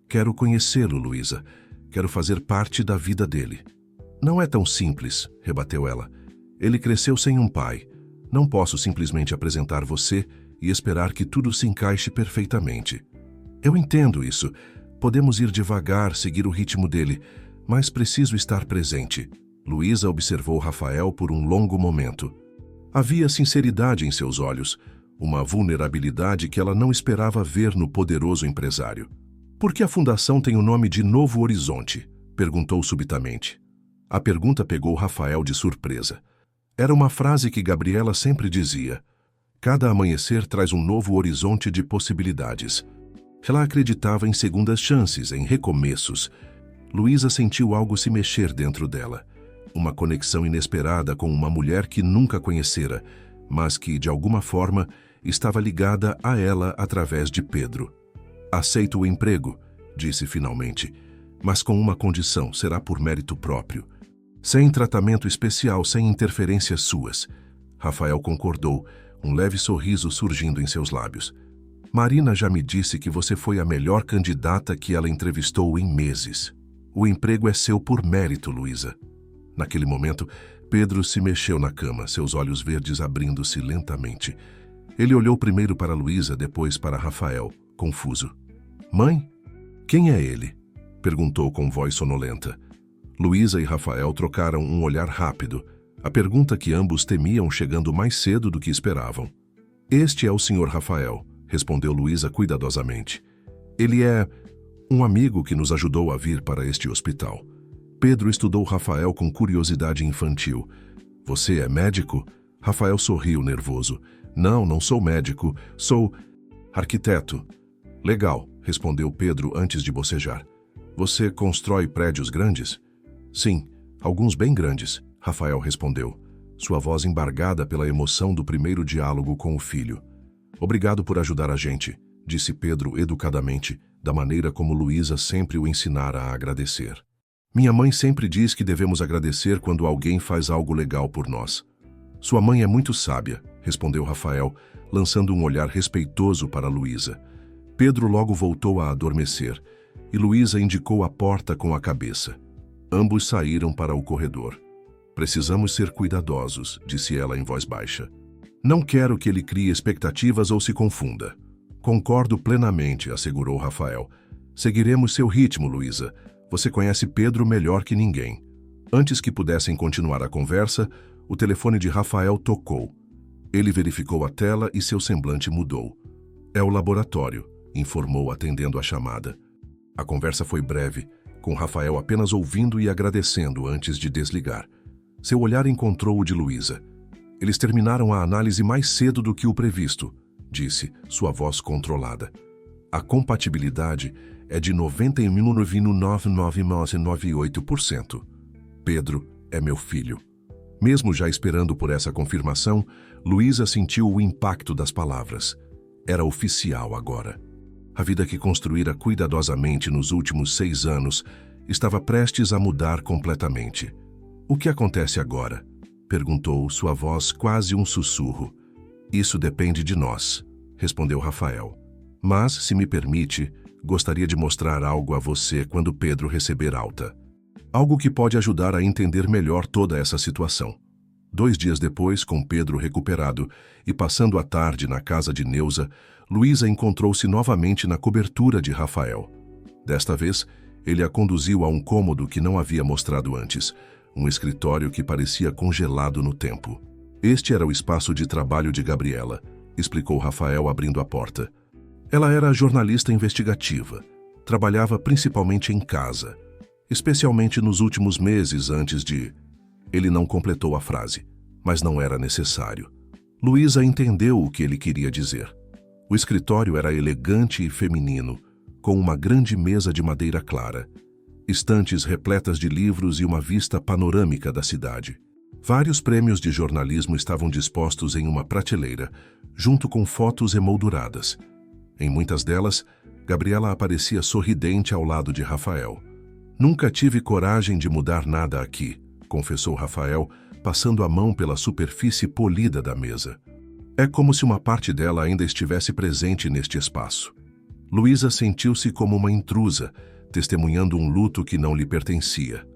Quero conhecê-lo, Luísa. Quero fazer parte da vida dele. Não é tão simples, rebateu ela. Ele cresceu sem um pai. Não posso simplesmente apresentar você e esperar que tudo se encaixe perfeitamente. Eu entendo isso. Podemos ir devagar, seguir o ritmo dele, mas preciso estar presente. Luísa observou Rafael por um longo momento. Havia sinceridade em seus olhos, uma vulnerabilidade que ela não esperava ver no poderoso empresário. Por que a fundação tem o nome de Novo Horizonte? Perguntou subitamente. A pergunta pegou Rafael de surpresa. Era uma frase que Gabriela sempre dizia. Cada amanhecer traz um novo horizonte de possibilidades. Ela acreditava em segundas chances, em recomeços. Luísa sentiu algo se mexer dentro dela. Uma conexão inesperada com uma mulher que nunca conhecera, mas que, de alguma forma, estava ligada a ela através de Pedro. Aceito o emprego, disse finalmente, mas com uma condição, será por mérito próprio. Sem tratamento especial, sem interferências suas. Rafael concordou, um leve sorriso surgindo em seus lábios. Marina já me disse que você foi a melhor candidata que ela entrevistou em meses. O emprego é seu por mérito, Luísa. Naquele momento, Pedro se mexeu na cama, seus olhos verdes abrindo-se lentamente. Ele olhou primeiro para Luísa, depois para Rafael, confuso. Mãe? Quem é ele? Perguntou com voz sonolenta. Luísa e Rafael trocaram um olhar rápido, a pergunta que ambos temiam chegando mais cedo do que esperavam. Este é o Sr. Rafael, respondeu Luísa cuidadosamente. Ele é um amigo que nos ajudou a vir para este hospital. Pedro estudou Rafael com curiosidade infantil. Você é médico? Rafael sorriu nervoso. Não sou médico, sou arquiteto. Legal, respondeu Pedro antes de bocejar. Você constrói prédios grandes? Sim, alguns bem grandes, Rafael respondeu, sua voz embargada pela emoção do primeiro diálogo com o filho. Obrigado por ajudar a gente, disse Pedro educadamente, da maneira como Luísa sempre o ensinara a agradecer. Minha mãe sempre diz que devemos agradecer quando alguém faz algo legal por nós. Sua mãe é muito sábia, respondeu Rafael, lançando um olhar respeitoso para Luísa. Pedro logo voltou a adormecer, e Luísa indicou a porta com a cabeça. Ambos saíram para o corredor. Precisamos ser cuidadosos, disse ela em voz baixa. Não quero que ele crie expectativas ou se confunda. Concordo plenamente, assegurou Rafael. Seguiremos seu ritmo, Luísa. Você conhece Pedro melhor que ninguém. Antes que pudessem continuar a conversa, o telefone de Rafael tocou. Ele verificou a tela e seu semblante mudou. É o laboratório, informou atendendo a chamada. A conversa foi breve, com Rafael apenas ouvindo e agradecendo antes de desligar. Seu olhar encontrou o de Luísa. Eles terminaram a análise mais cedo do que o previsto, disse, sua voz controlada. A compatibilidade é de 99,99998%. Pedro é meu filho. Mesmo já esperando por essa confirmação, Luísa sentiu o impacto das palavras. Era oficial agora. A vida que construíra cuidadosamente nos últimos 6 anos estava prestes a mudar completamente. O que acontece agora? Perguntou, sua voz quase um sussurro. Isso depende de nós, respondeu Rafael. Mas, se me permite, gostaria de mostrar algo a você quando Pedro receber alta. Algo que pode ajudar a entender melhor toda essa situação. 2 dias depois, com Pedro recuperado e passando a tarde na casa de Neuza, Luísa encontrou-se novamente na cobertura de Rafael. Desta vez, ele a conduziu a um cômodo que não havia mostrado antes, um escritório que parecia congelado no tempo. Este era o espaço de trabalho de Gabriela, explicou Rafael abrindo a porta. Ela era jornalista investigativa, trabalhava principalmente em casa, especialmente nos últimos meses antes de... Ele não completou a frase, mas não era necessário. Luísa entendeu o que ele queria dizer. O escritório era elegante e feminino, com uma grande mesa de madeira clara, estantes repletas de livros e uma vista panorâmica da cidade. Vários prêmios de jornalismo estavam dispostos em uma prateleira, junto com fotos emolduradas. Em muitas delas, Gabriela aparecia sorridente ao lado de Rafael. Nunca tive coragem de mudar nada aqui, confessou Rafael, passando a mão pela superfície polida da mesa. É como se uma parte dela ainda estivesse presente neste espaço. Luísa sentiu-se como uma intrusa, testemunhando um luto que não lhe pertencia.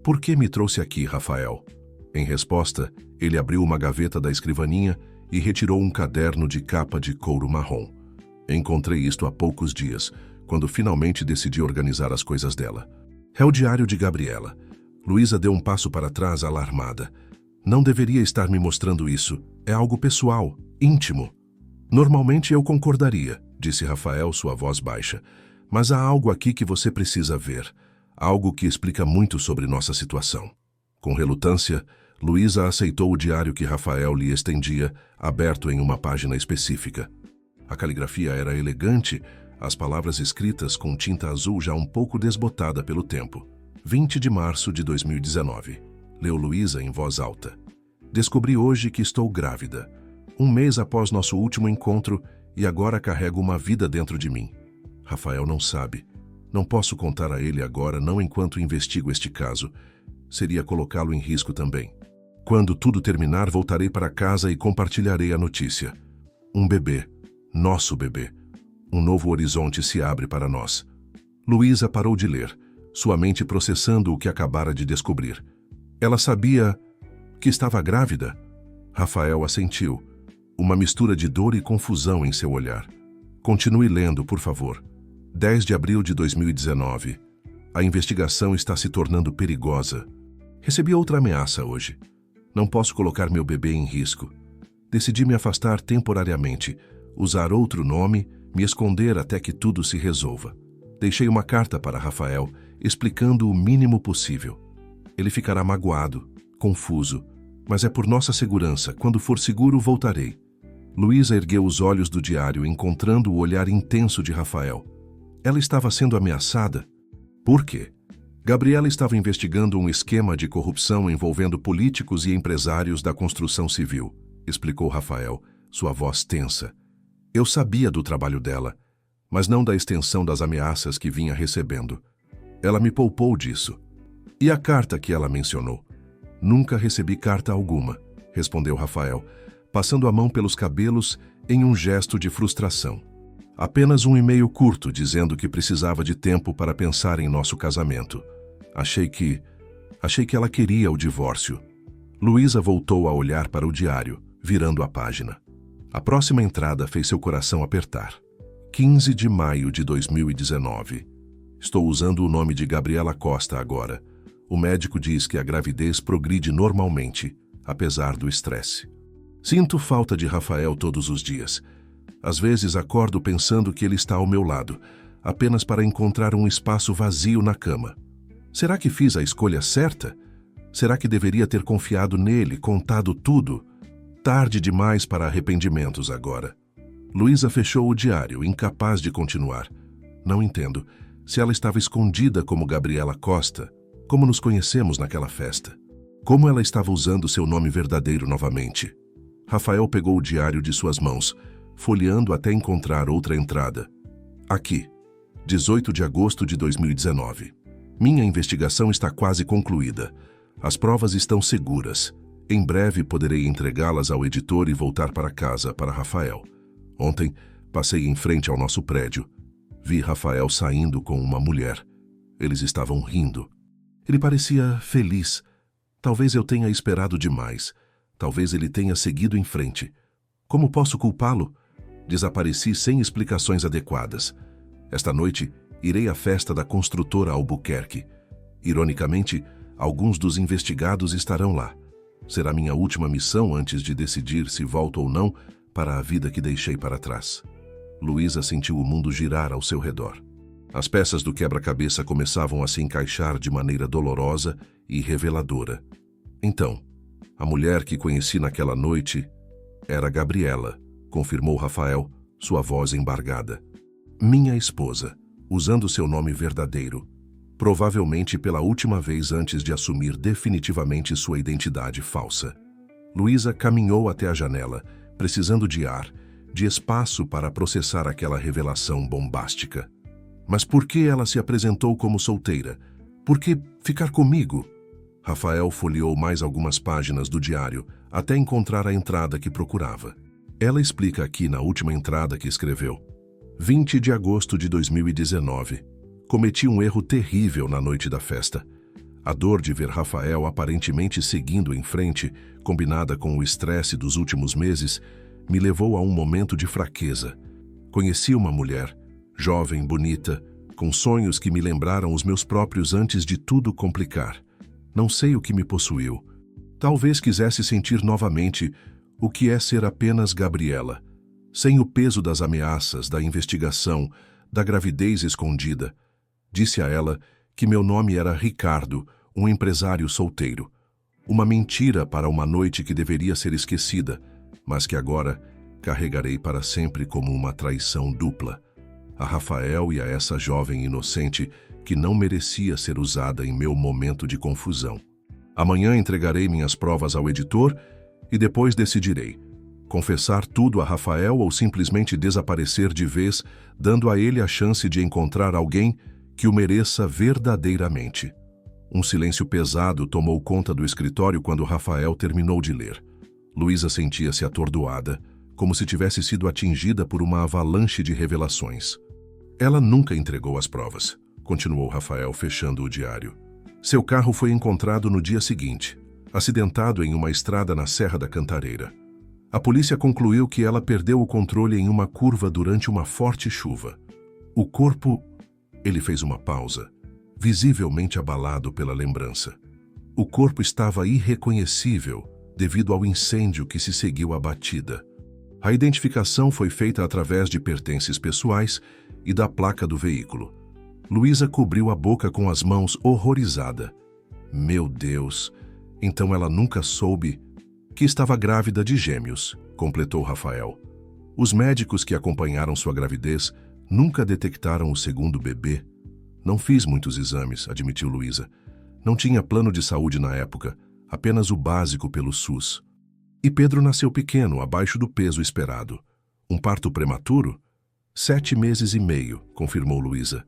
Por que me trouxe aqui, Rafael? Em resposta, ele abriu uma gaveta da escrivaninha e retirou um caderno de capa de couro marrom. Encontrei isto há poucos dias, quando finalmente decidi organizar as coisas dela. É o diário de Gabriela. Luísa deu um passo para trás, alarmada. Não deveria estar me mostrando isso. É algo pessoal, íntimo. Normalmente eu concordaria, disse Rafael, sua voz baixa. Mas há algo aqui que você precisa ver. Algo que explica muito sobre nossa situação. Com relutância, Luísa aceitou o diário que Rafael lhe estendia, aberto em uma página específica. A caligrafia era elegante, as palavras escritas com tinta azul já um pouco desbotada pelo tempo. 20 de março de 2019. Leu Luísa em voz alta. Descobri hoje que estou grávida. 1 mês após nosso último encontro e agora carrego uma vida dentro de mim. Rafael não sabe. Não posso contar a ele agora, não enquanto investigo este caso. Seria colocá-lo em risco também. Quando tudo terminar, voltarei para casa e compartilharei a notícia. Um bebê. Nosso bebê. Um novo horizonte se abre para nós. Luísa parou de ler, sua mente processando o que acabara de descobrir. Ela sabia que estava grávida? Rafael assentiu, uma mistura de dor e confusão em seu olhar. Continue lendo, por favor. 10 de abril de 2019. A investigação está se tornando perigosa. Recebi outra ameaça hoje. Não posso colocar meu bebê em risco. Decidi me afastar temporariamente, usar outro nome, me esconder até que tudo se resolva. Deixei uma carta para Rafael, explicando o mínimo possível. Ele ficará magoado, confuso, mas é por nossa segurança. Quando for seguro, voltarei. Luísa ergueu os olhos do diário, encontrando o olhar intenso de Rafael. Ela estava sendo ameaçada? Por quê? Gabriela estava investigando um esquema de corrupção envolvendo políticos e empresários da construção civil, explicou Rafael, sua voz tensa. Eu sabia do trabalho dela, mas não da extensão das ameaças que vinha recebendo. Ela me poupou disso. E a carta que ela mencionou? Nunca recebi carta alguma, respondeu Rafael, passando a mão pelos cabelos em um gesto de frustração. Apenas um e-mail curto dizendo que precisava de tempo para pensar em nosso casamento. Achei que ela queria o divórcio. Luísa voltou a olhar para o diário, virando a página. A próxima entrada fez seu coração apertar. 15 de maio de 2019. Estou usando o nome de Gabriela Costa agora. O médico diz que a gravidez progride normalmente, apesar do estresse. Sinto falta de Rafael todos os dias. Às vezes acordo pensando que ele está ao meu lado, apenas para encontrar um espaço vazio na cama. Será que fiz a escolha certa? Será que deveria ter confiado nele, contado tudo? Tarde demais para arrependimentos agora. Luísa fechou o diário, incapaz de continuar. Não entendo. Se ela estava escondida como Gabriela Costa, como nos conhecemos naquela festa? Como ela estava usando seu nome verdadeiro novamente? Rafael pegou o diário de suas mãos, folheando até encontrar outra entrada. Aqui, 18 de agosto de 2019. Minha investigação está quase concluída. As provas estão seguras. Em breve poderei entregá-las ao editor e voltar para casa para Rafael. Ontem, passei em frente ao nosso prédio. Vi Rafael saindo com uma mulher. Eles estavam rindo. Ele parecia feliz. Talvez eu tenha esperado demais. Talvez ele tenha seguido em frente. Como posso culpá-lo? Desapareci sem explicações adequadas. Esta noite, irei à festa da construtora Albuquerque. Ironicamente, alguns dos investigados estarão lá. Será minha última missão antes de decidir se volto ou não para a vida que deixei para trás. Luísa sentiu o mundo girar ao seu redor. As peças do quebra-cabeça começavam a se encaixar de maneira dolorosa e reveladora. Então, a mulher que conheci naquela noite era Gabriela, confirmou Rafael, sua voz embargada. Minha esposa, usando seu nome verdadeiro, provavelmente pela última vez antes de assumir definitivamente sua identidade falsa. Luísa caminhou até a janela, precisando de ar, de espaço para processar aquela revelação bombástica. Mas por que ela se apresentou como solteira? Por que ficar comigo? Rafael folheou mais algumas páginas do diário até encontrar a entrada que procurava. Ela explica aqui na última entrada que escreveu. 20 de agosto de 2019. Cometi um erro terrível na noite da festa. A dor de ver Rafael aparentemente seguindo em frente, combinada com o estresse dos últimos meses, me levou a um momento de fraqueza. Conheci uma mulher, jovem, bonita, com sonhos que me lembraram os meus próprios antes de tudo complicar. Não sei o que me possuiu. Talvez quisesse sentir novamente o que é ser apenas Gabriela, sem o peso das ameaças, da investigação, da gravidez escondida. Disse a ela que meu nome era Ricardo, um empresário solteiro. Uma mentira para uma noite que deveria ser esquecida, mas que agora carregarei para sempre como uma traição dupla. A Rafael e a essa jovem inocente que não merecia ser usada em meu momento de confusão. Amanhã entregarei minhas provas ao editor e depois decidirei. Confessar tudo a Rafael ou simplesmente desaparecer de vez, dando a ele a chance de encontrar alguém que o mereça verdadeiramente. Um silêncio pesado tomou conta do escritório quando Rafael terminou de ler. Luísa sentia-se atordoada, como se tivesse sido atingida por uma avalanche de revelações. Ela nunca entregou as provas, continuou Rafael fechando o diário. Seu carro foi encontrado no dia seguinte, acidentado em uma estrada na Serra da Cantareira. A polícia concluiu que ela perdeu o controle em uma curva durante uma forte chuva. O corpo... Ele fez uma pausa, visivelmente abalado pela lembrança. O corpo estava irreconhecível devido ao incêndio que se seguiu à batida. A identificação foi feita através de pertences pessoais e da placa do veículo. Luísa cobriu a boca com as mãos, horrorizada. Meu Deus! Então ela nunca soube que estava grávida de gêmeos, completou Rafael. Os médicos que acompanharam sua gravidez nunca detectaram o segundo bebê. Não fiz muitos exames, admitiu Luísa. Não tinha plano de saúde na época, apenas o básico pelo SUS. E Pedro nasceu pequeno, abaixo do peso esperado. Um parto prematuro? 7 meses e meio, confirmou Luísa.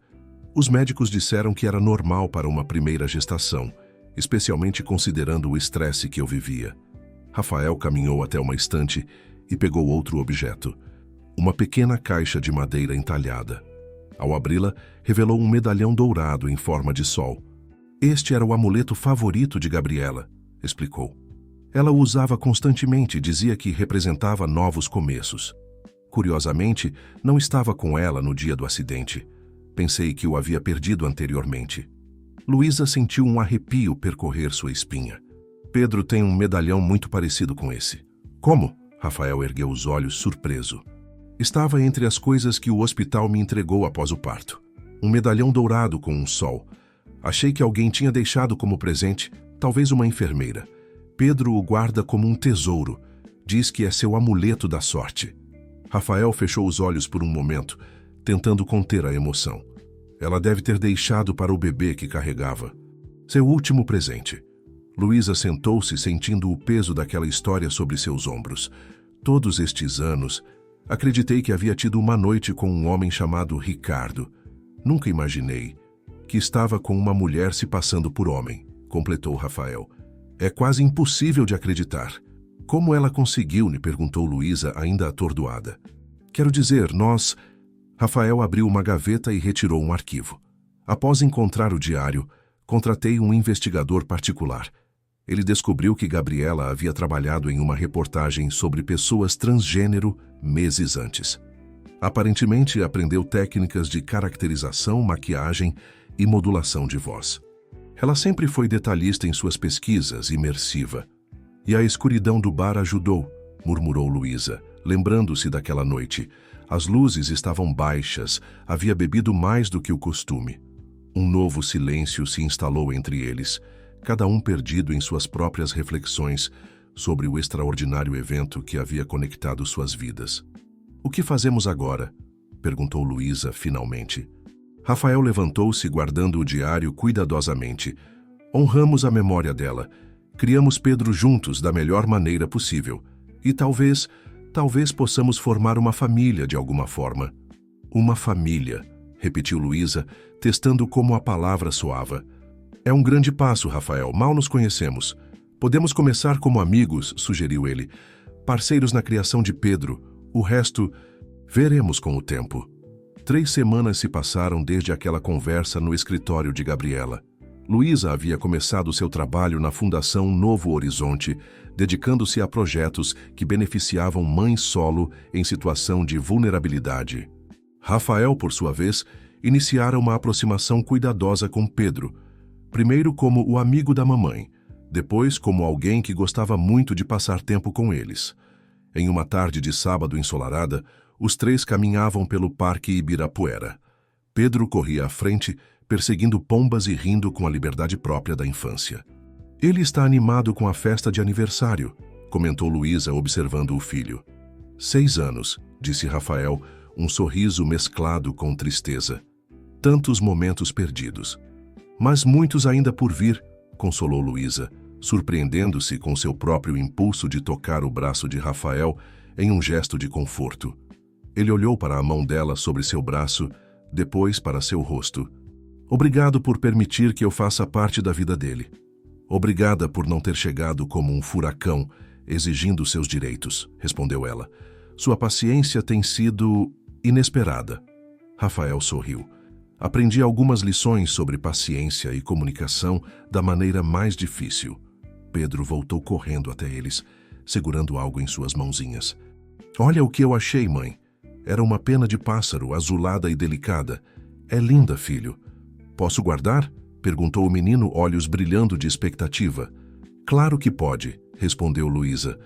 Os médicos disseram que era normal para uma primeira gestação, especialmente considerando o estresse que eu vivia. Rafael caminhou até uma estante e pegou outro objeto, uma pequena caixa de madeira entalhada. Ao abri-la, revelou um medalhão dourado em forma de sol. Este era o amuleto favorito de Gabriela, explicou. Ela o usava constantemente e dizia que representava novos começos. Curiosamente, não estava com ela no dia do acidente. Pensei que o havia perdido anteriormente. Luísa sentiu um arrepio percorrer sua espinha. Pedro tem um medalhão muito parecido com esse. Como? Rafael ergueu os olhos surpreso. Estava entre as coisas que o hospital me entregou após o parto. Um medalhão dourado com um sol. Achei que alguém tinha deixado como presente, talvez uma enfermeira. Pedro o guarda como um tesouro. Diz que é seu amuleto da sorte. Rafael fechou os olhos por um momento, tentando conter a emoção. Ela deve ter deixado para o bebê que carregava. Seu último presente. Luísa sentou-se sentindo o peso daquela história sobre seus ombros. Todos estes anos, acreditei que havia tido uma noite com um homem chamado Ricardo. Nunca imaginei que estava com uma mulher se passando por homem, completou Rafael. É quase impossível de acreditar. Como ela conseguiu, me perguntou Luísa, ainda atordoada. Quero dizer, nós... Rafael abriu uma gaveta e retirou um arquivo. Após encontrar o diário, contratei um investigador particular. Ele descobriu que Gabriela havia trabalhado em uma reportagem sobre pessoas transgênero meses antes. Aparentemente, aprendeu técnicas de caracterização, maquiagem e modulação de voz. Ela sempre foi detalhista em suas pesquisas, imersiva. E a escuridão do bar ajudou, murmurou Luísa, lembrando-se daquela noite. As luzes estavam baixas, havia bebido mais do que o costume. Um novo silêncio se instalou entre eles, cada um perdido em suas próprias reflexões sobre o extraordinário evento que havia conectado suas vidas. O que fazemos agora? Perguntou Luísa, finalmente. Rafael levantou-se, guardando o diário cuidadosamente. Honramos a memória dela. Criamos Pedro juntos da melhor maneira possível. E talvez possamos formar uma família de alguma forma. Uma família, repetiu Luísa, testando como a palavra soava. É um grande passo, Rafael. Mal nos conhecemos. Podemos começar como amigos, sugeriu ele. Parceiros na criação de Pedro. O resto, veremos com o tempo. 3 semanas se passaram desde aquela conversa no escritório de Gabriela. Luísa havia começado seu trabalho na Fundação Novo Horizonte, dedicando-se a projetos que beneficiavam mães solo em situação de vulnerabilidade. Rafael, por sua vez, iniciara uma aproximação cuidadosa com Pedro, primeiro como o amigo da mamãe, depois como alguém que gostava muito de passar tempo com eles. Em uma tarde de sábado ensolarada, os 3 caminhavam pelo Parque Ibirapuera. Pedro corria à frente, perseguindo pombas e rindo com a liberdade própria da infância. Ele está animado com a festa de aniversário, comentou Luísa, observando o filho. 6 anos, disse Rafael, um sorriso mesclado com tristeza. Tantos momentos perdidos. Mas muitos ainda por vir, consolou Luísa, surpreendendo-se com seu próprio impulso de tocar o braço de Rafael em um gesto de conforto. Ele olhou para a mão dela sobre seu braço, depois para seu rosto. Obrigado por permitir que eu faça parte da vida dele. Obrigada por não ter chegado como um furacão, exigindo seus direitos, respondeu ela. Sua paciência tem sido inesperada. Rafael sorriu. Aprendi algumas lições sobre paciência e comunicação da maneira mais difícil. Pedro voltou correndo até eles, segurando algo em suas mãozinhas. Olha o que eu achei, mãe. Era uma pena de pássaro, azulada e delicada. É linda, filho. Posso guardar? Perguntou o menino, olhos brilhando de expectativa. Claro que pode, respondeu Luísa.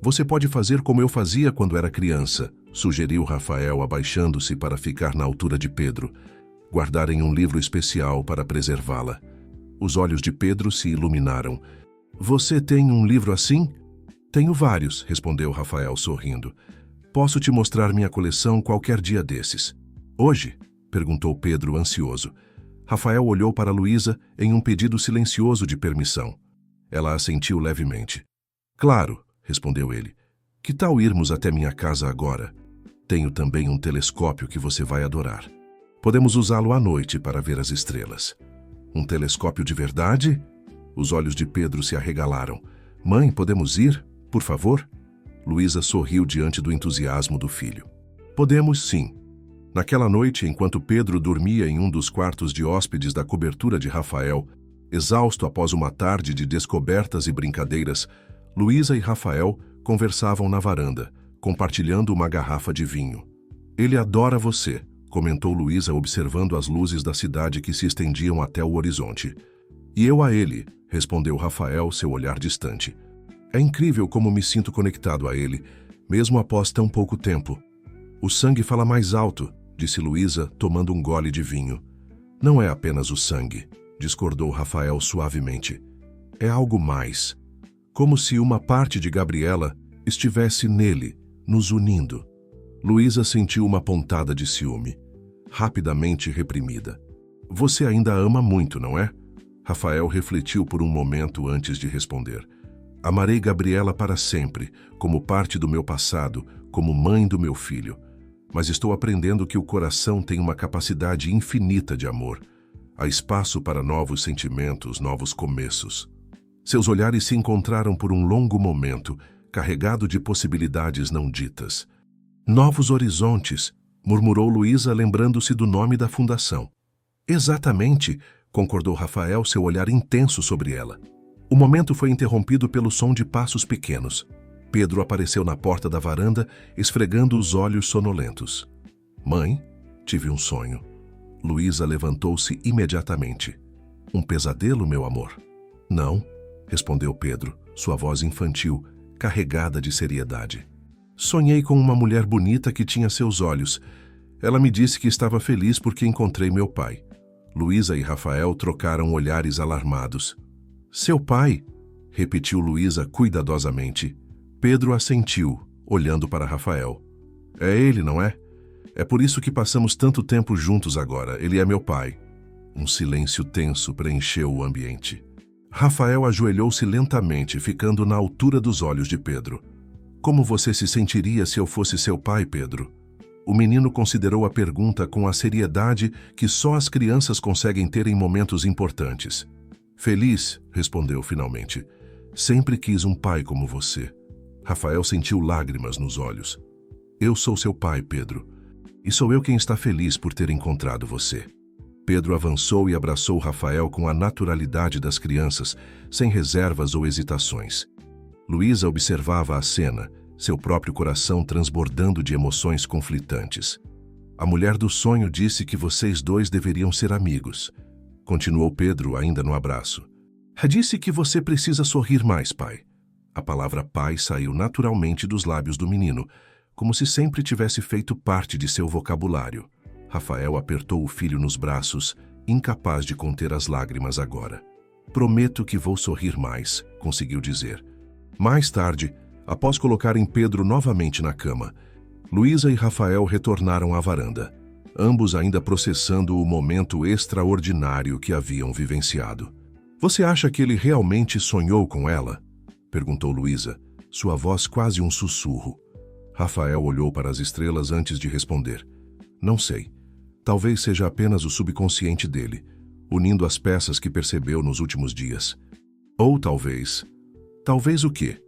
Você pode fazer como eu fazia quando era criança, sugeriu Rafael, abaixando-se para ficar na altura de Pedro. Guardar em um livro especial para preservá-la. Os olhos de Pedro se iluminaram. Você tem um livro assim? Tenho vários, respondeu Rafael, sorrindo. Posso te mostrar minha coleção qualquer dia desses. Hoje? Perguntou Pedro, ansioso. Rafael olhou para Luísa em um pedido silencioso de permissão. Ela assentiu levemente. Claro, respondeu ele. Que tal irmos até minha casa agora? Tenho também um telescópio que você vai adorar. Podemos usá-lo à noite para ver as estrelas. Um telescópio de verdade? Os olhos de Pedro se arregalaram. Mãe, podemos ir? por favor? Luísa sorriu diante do entusiasmo do filho. Podemos sim. Naquela noite, enquanto Pedro dormia em um dos quartos de hóspedes da cobertura de Rafael, exausto após uma tarde de descobertas e brincadeiras, Luísa e Rafael conversavam na varanda, compartilhando uma garrafa de vinho. Ele adora você, comentou Luísa observando as luzes da cidade que se estendiam até o horizonte. E eu a ele, respondeu Rafael, seu olhar distante. É incrível como me sinto conectado a ele, mesmo após tão pouco tempo. O sangue fala mais alto, disse Luísa, tomando um gole de vinho. Não é apenas o sangue, discordou Rafael suavemente. É algo mais. Como se uma parte de Gabriela estivesse nele, nos unindo. Luísa sentiu uma pontada de ciúme, rapidamente reprimida. Você ainda a ama muito, não é? Rafael refletiu por um momento antes de responder. Amarei Gabriela para sempre, como parte do meu passado, como mãe do meu filho. Mas estou aprendendo que o coração tem uma capacidade infinita de amor. Há espaço para novos sentimentos, novos começos. Seus olhares se encontraram por um longo momento, carregado de possibilidades não ditas. Novos horizontes, murmurou Luísa, lembrando-se do nome da fundação. Exatamente, concordou Rafael, seu olhar intenso sobre ela. O momento foi interrompido pelo som de passos pequenos. Pedro apareceu na porta da varanda, esfregando os olhos sonolentos. Mãe, tive um sonho. Luísa levantou-se imediatamente. Um pesadelo, meu amor? Não, respondeu Pedro, sua voz infantil, carregada de seriedade. Sonhei com uma mulher bonita que tinha seus olhos. Ela me disse que estava feliz porque encontrei meu pai. Luísa e Rafael trocaram olhares alarmados. Seu pai? Repetiu Luísa cuidadosamente. Pedro assentiu, olhando para Rafael. É ele, não é? É por isso que passamos tanto tempo juntos agora. Ele é meu pai. Um silêncio tenso preencheu o ambiente. Rafael ajoelhou-se lentamente, ficando na altura dos olhos de Pedro. Como você se sentiria se eu fosse seu pai, Pedro? O menino considerou a pergunta com a seriedade que só as crianças conseguem ter em momentos importantes. Feliz, respondeu finalmente. Sempre quis um pai como você. Rafael sentiu lágrimas nos olhos. Eu sou seu pai, Pedro. E sou eu quem está feliz por ter encontrado você. Pedro avançou e abraçou Rafael com a naturalidade das crianças, sem reservas ou hesitações. Luísa observava a cena, seu próprio coração transbordando de emoções conflitantes. A mulher do sonho disse que vocês dois deveriam ser amigos. Continuou Pedro, ainda no abraço. Disse que você precisa sorrir mais, pai. A palavra pai saiu naturalmente dos lábios do menino, como se sempre tivesse feito parte de seu vocabulário. Rafael apertou o filho nos braços, incapaz de conter as lágrimas agora. Prometo que vou sorrir mais, conseguiu dizer. Mais tarde, após colocarem Pedro novamente na cama, Luísa e Rafael retornaram à varanda, ambos ainda processando o momento extraordinário que haviam vivenciado. Você acha que ele realmente sonhou com ela? Perguntou Luísa, sua voz quase um sussurro. Rafael olhou para as estrelas antes de responder. Não sei. Talvez seja apenas o subconsciente dele, unindo as peças que percebeu nos últimos dias. Ou talvez... Talvez o quê?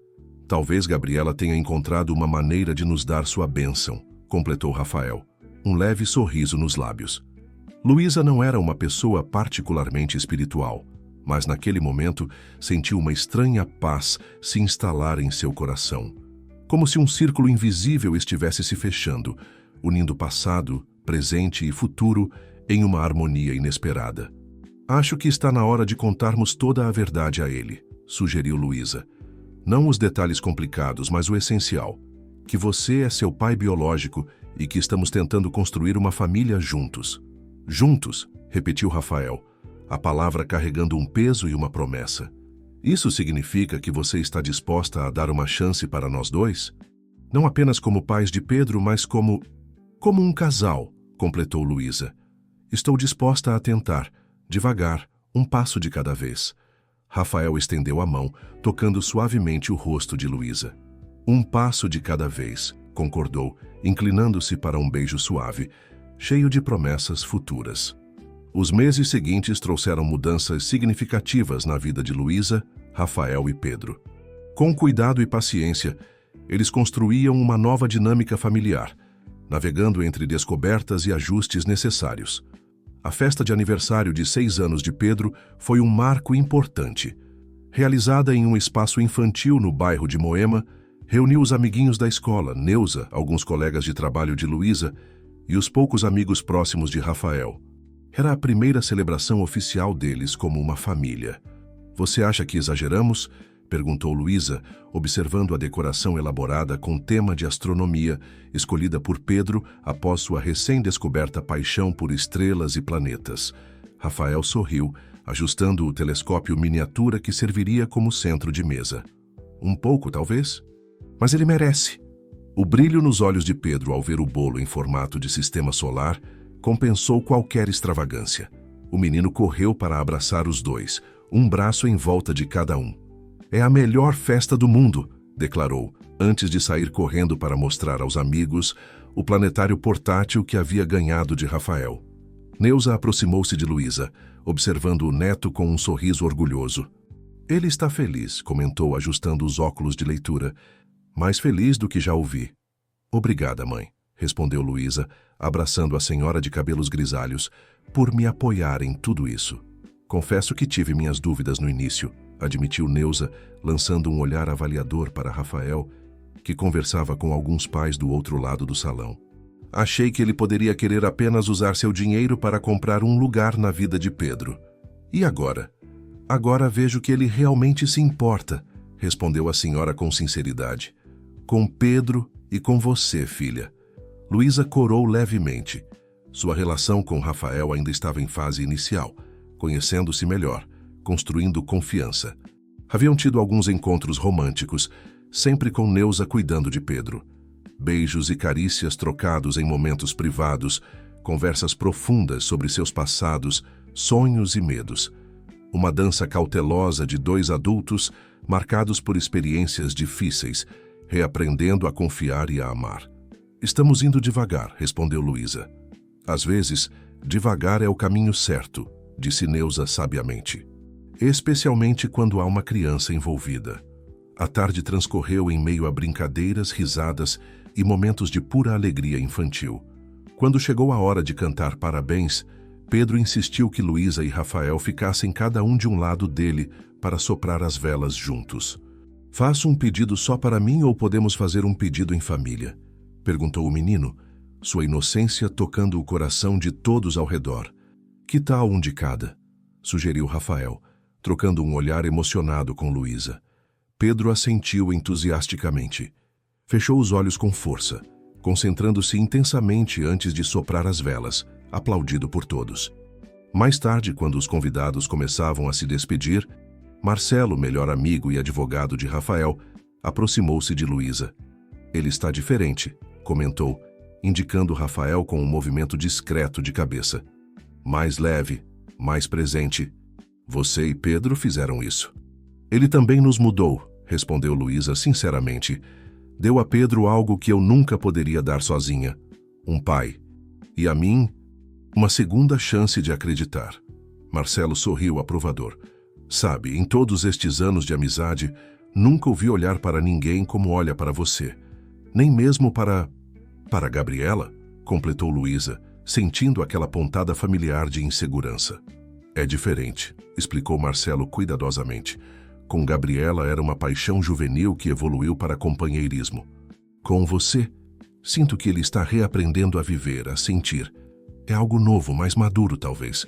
Talvez Gabriela tenha encontrado uma maneira de nos dar sua bênção, completou Rafael, um leve sorriso nos lábios. Luísa não era uma pessoa particularmente espiritual, mas naquele momento sentiu uma estranha paz se instalar em seu coração. Como se um círculo invisível estivesse se fechando, unindo passado, presente e futuro em uma harmonia inesperada. Acho que está na hora de contarmos toda a verdade a ele, sugeriu Luísa. Não os detalhes complicados, mas o essencial. Que você é seu pai biológico e que estamos tentando construir uma família juntos. Juntos, repetiu Rafael, a palavra carregando um peso e uma promessa. Isso significa que você está disposta a dar uma chance para nós dois? Não apenas como pais de Pedro, mas como um casal, completou Luísa. Estou disposta a tentar, devagar, um passo de cada vez. Rafael estendeu a mão, tocando suavemente o rosto de Luísa. Um passo de cada vez, concordou, inclinando-se para um beijo suave, cheio de promessas futuras. Os meses seguintes trouxeram mudanças significativas na vida de Luísa, Rafael e Pedro. Com cuidado e paciência, eles construíam uma nova dinâmica familiar, navegando entre descobertas e ajustes necessários. A festa de aniversário de 6 anos de Pedro foi um marco importante. Realizada em um espaço infantil no bairro de Moema, reuniu os amiguinhos da escola, Neuza, alguns colegas de trabalho de Luísa e os poucos amigos próximos de Rafael. Era a primeira celebração oficial deles como uma família. "Você acha que exageramos?" perguntou Luísa, observando a decoração elaborada com tema de astronomia, escolhida por Pedro após sua recém-descoberta paixão por estrelas e planetas. Rafael sorriu, ajustando o telescópio miniatura que serviria como centro de mesa. "Um pouco, talvez? Mas ele merece." O brilho nos olhos de Pedro ao ver o bolo em formato de sistema solar compensou qualquer extravagância. O menino correu para abraçar os dois, um braço em volta de cada um. "É a melhor festa do mundo", declarou, antes de sair correndo para mostrar aos amigos o planetário portátil que havia ganhado de Rafael. Neuza aproximou-se de Luísa, observando o neto com um sorriso orgulhoso. "Ele está feliz", comentou, ajustando os óculos de leitura. "Mais feliz do que já ouvi." "Obrigada, mãe", respondeu Luísa, abraçando a senhora de cabelos grisalhos, "por me apoiar em tudo isso. Confesso que tive minhas dúvidas no início", admitiu Neuza, lançando um olhar avaliador para Rafael, que conversava com alguns pais do outro lado do salão. "Achei que ele poderia querer apenas usar seu dinheiro para comprar um lugar na vida de Pedro. E agora? Agora vejo que ele realmente se importa", respondeu a senhora com sinceridade. "Com Pedro e com você, filha." Luísa corou levemente. Sua relação com Rafael ainda estava em fase inicial, conhecendo-se melhor, construindo confiança. Haviam tido alguns encontros românticos, sempre com Neuza cuidando de Pedro. Beijos e carícias trocados em momentos privados, conversas profundas sobre seus passados, sonhos e medos. Uma dança cautelosa de 2 adultos marcados por experiências difíceis, reaprendendo a confiar e a amar. "Estamos indo devagar", respondeu Luísa. "Às vezes, devagar é o caminho certo", disse Neuza sabiamente. "Especialmente quando há uma criança envolvida." A tarde transcorreu em meio a brincadeiras, risadas e momentos de pura alegria infantil. Quando chegou a hora de cantar parabéns, Pedro insistiu que Luísa e Rafael ficassem cada um de um lado dele para soprar as velas juntos. "Faço um pedido só para mim ou podemos fazer um pedido em família?" perguntou o menino, sua inocência tocando o coração de todos ao redor. "Que tal um de cada?" sugeriu Rafael, trocando um olhar emocionado com Luísa. Pedro assentiu entusiasticamente. Fechou os olhos com força, concentrando-se intensamente antes de soprar as velas, aplaudido por todos. Mais tarde, quando os convidados começavam a se despedir, Marcelo, melhor amigo e advogado de Rafael, aproximou-se de Luísa. "Ele está diferente", comentou, indicando Rafael com um movimento discreto de cabeça. "Mais leve, mais presente. Você e Pedro fizeram isso." "Ele também nos mudou", respondeu Luísa sinceramente. "Deu a Pedro algo que eu nunca poderia dar sozinha: um pai. E a mim, uma segunda chance de acreditar." Marcelo sorriu aprovador. "Sabe, em todos estes anos de amizade, nunca ouvi olhar para ninguém como olha para você. Nem mesmo para Gabriela", completou Luísa, sentindo aquela pontada familiar de insegurança. "É diferente", explicou Marcelo cuidadosamente. "Com Gabriela era uma paixão juvenil que evoluiu para companheirismo. Com você, sinto que ele está reaprendendo a viver, a sentir. É algo novo, mais maduro talvez."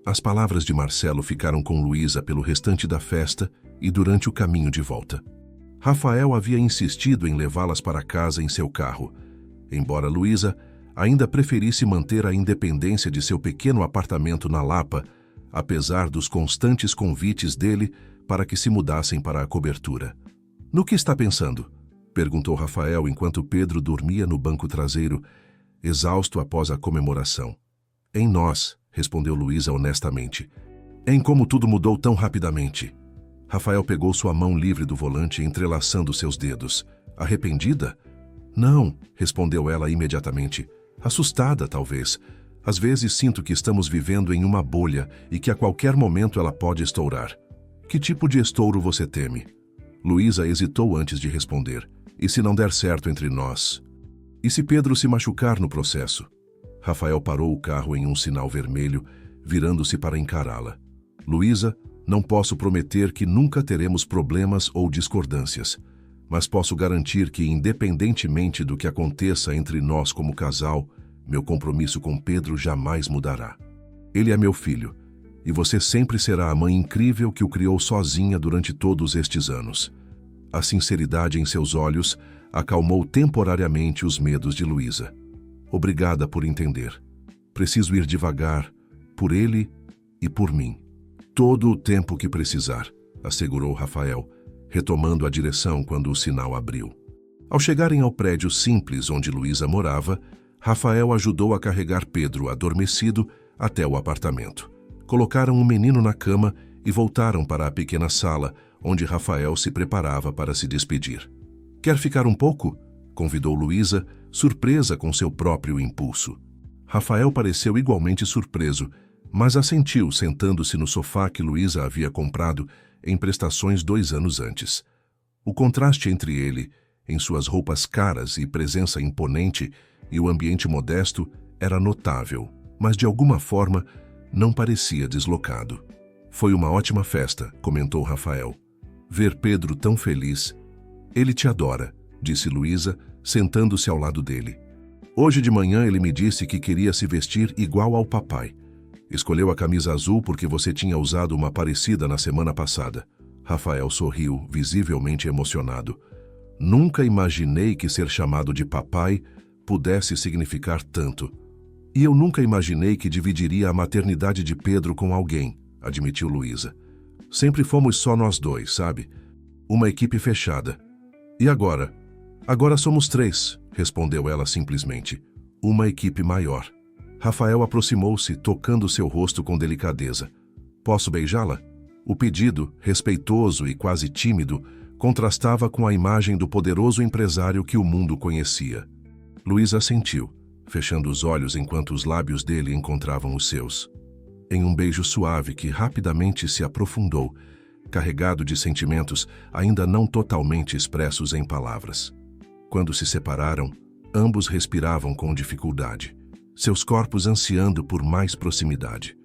As palavras de Marcelo ficaram com Luísa pelo restante da festa e durante o caminho de volta. Rafael havia insistido em levá-las para casa em seu carro, embora Luísa ainda preferisse manter a independência de seu pequeno apartamento na Lapa, apesar dos constantes convites dele para que se mudassem para a cobertura. "No que está pensando?" perguntou Rafael enquanto Pedro dormia no banco traseiro, exausto após a comemoração. "Em nós", respondeu Luísa honestamente. "Em como tudo mudou tão rapidamente." Rafael pegou sua mão livre do volante, entrelaçando seus dedos. "Arrependida?" "Não", respondeu ela imediatamente. "Assustada, talvez. Às vezes sinto que estamos vivendo em uma bolha e que a qualquer momento ela pode estourar." "Que tipo de estouro você teme?" Luísa hesitou antes de responder. E se não der certo entre nós? E se Pedro se machucar no processo? Rafael parou o carro em um sinal vermelho, virando-se para encará-la. Luísa, não posso prometer que nunca teremos problemas ou discordâncias, mas posso garantir que, independentemente do que aconteça entre nós como casal, meu compromisso com Pedro jamais mudará. Ele é meu filho, e você sempre será a mãe incrível que o criou sozinha durante todos estes anos. A sinceridade em seus olhos acalmou temporariamente os medos de Luísa. Obrigada por entender. Preciso ir devagar, por ele e por mim. Todo o tempo que precisar, assegurou Rafael, retomando a direção quando o sinal abriu. Ao chegarem ao prédio simples onde Luísa morava, Rafael ajudou a carregar Pedro, adormecido, até o apartamento. Colocaram o menino na cama e voltaram para a pequena sala, onde Rafael se preparava para se despedir. Quer ficar um pouco? Convidou Luísa, surpresa com seu próprio impulso. Rafael pareceu igualmente surpreso, mas assentiu sentando-se no sofá que Luísa havia comprado em prestações 2 anos antes. O contraste entre ele, em suas roupas caras e presença imponente, e o ambiente modesto era notável, mas de alguma forma não parecia deslocado. Foi uma ótima festa, comentou Rafael. Ver Pedro tão feliz. Ele te adora, disse Luísa, sentando-se ao lado dele. Hoje de manhã ele me disse que queria se vestir igual ao papai. Escolheu a camisa azul porque você tinha usado uma parecida na semana passada. Rafael sorriu, visivelmente emocionado. Nunca imaginei que ser chamado de papai pudesse significar tanto. E eu nunca imaginei que dividiria a maternidade de Pedro com alguém, admitiu Luísa. Sempre fomos só nós dois, sabe? Uma equipe fechada. E agora? Agora somos 3, respondeu ela simplesmente. Uma equipe maior. Rafael aproximou-se, tocando seu rosto com delicadeza. Posso beijá-la? O pedido, respeitoso e quase tímido, contrastava com a imagem do poderoso empresário que o mundo conhecia. Luísa assentiu, fechando os olhos enquanto os lábios dele encontravam os seus. Em um beijo suave que rapidamente se aprofundou, carregado de sentimentos ainda não totalmente expressos em palavras. Quando se separaram, ambos respiravam com dificuldade, seus corpos ansiando por mais proximidade.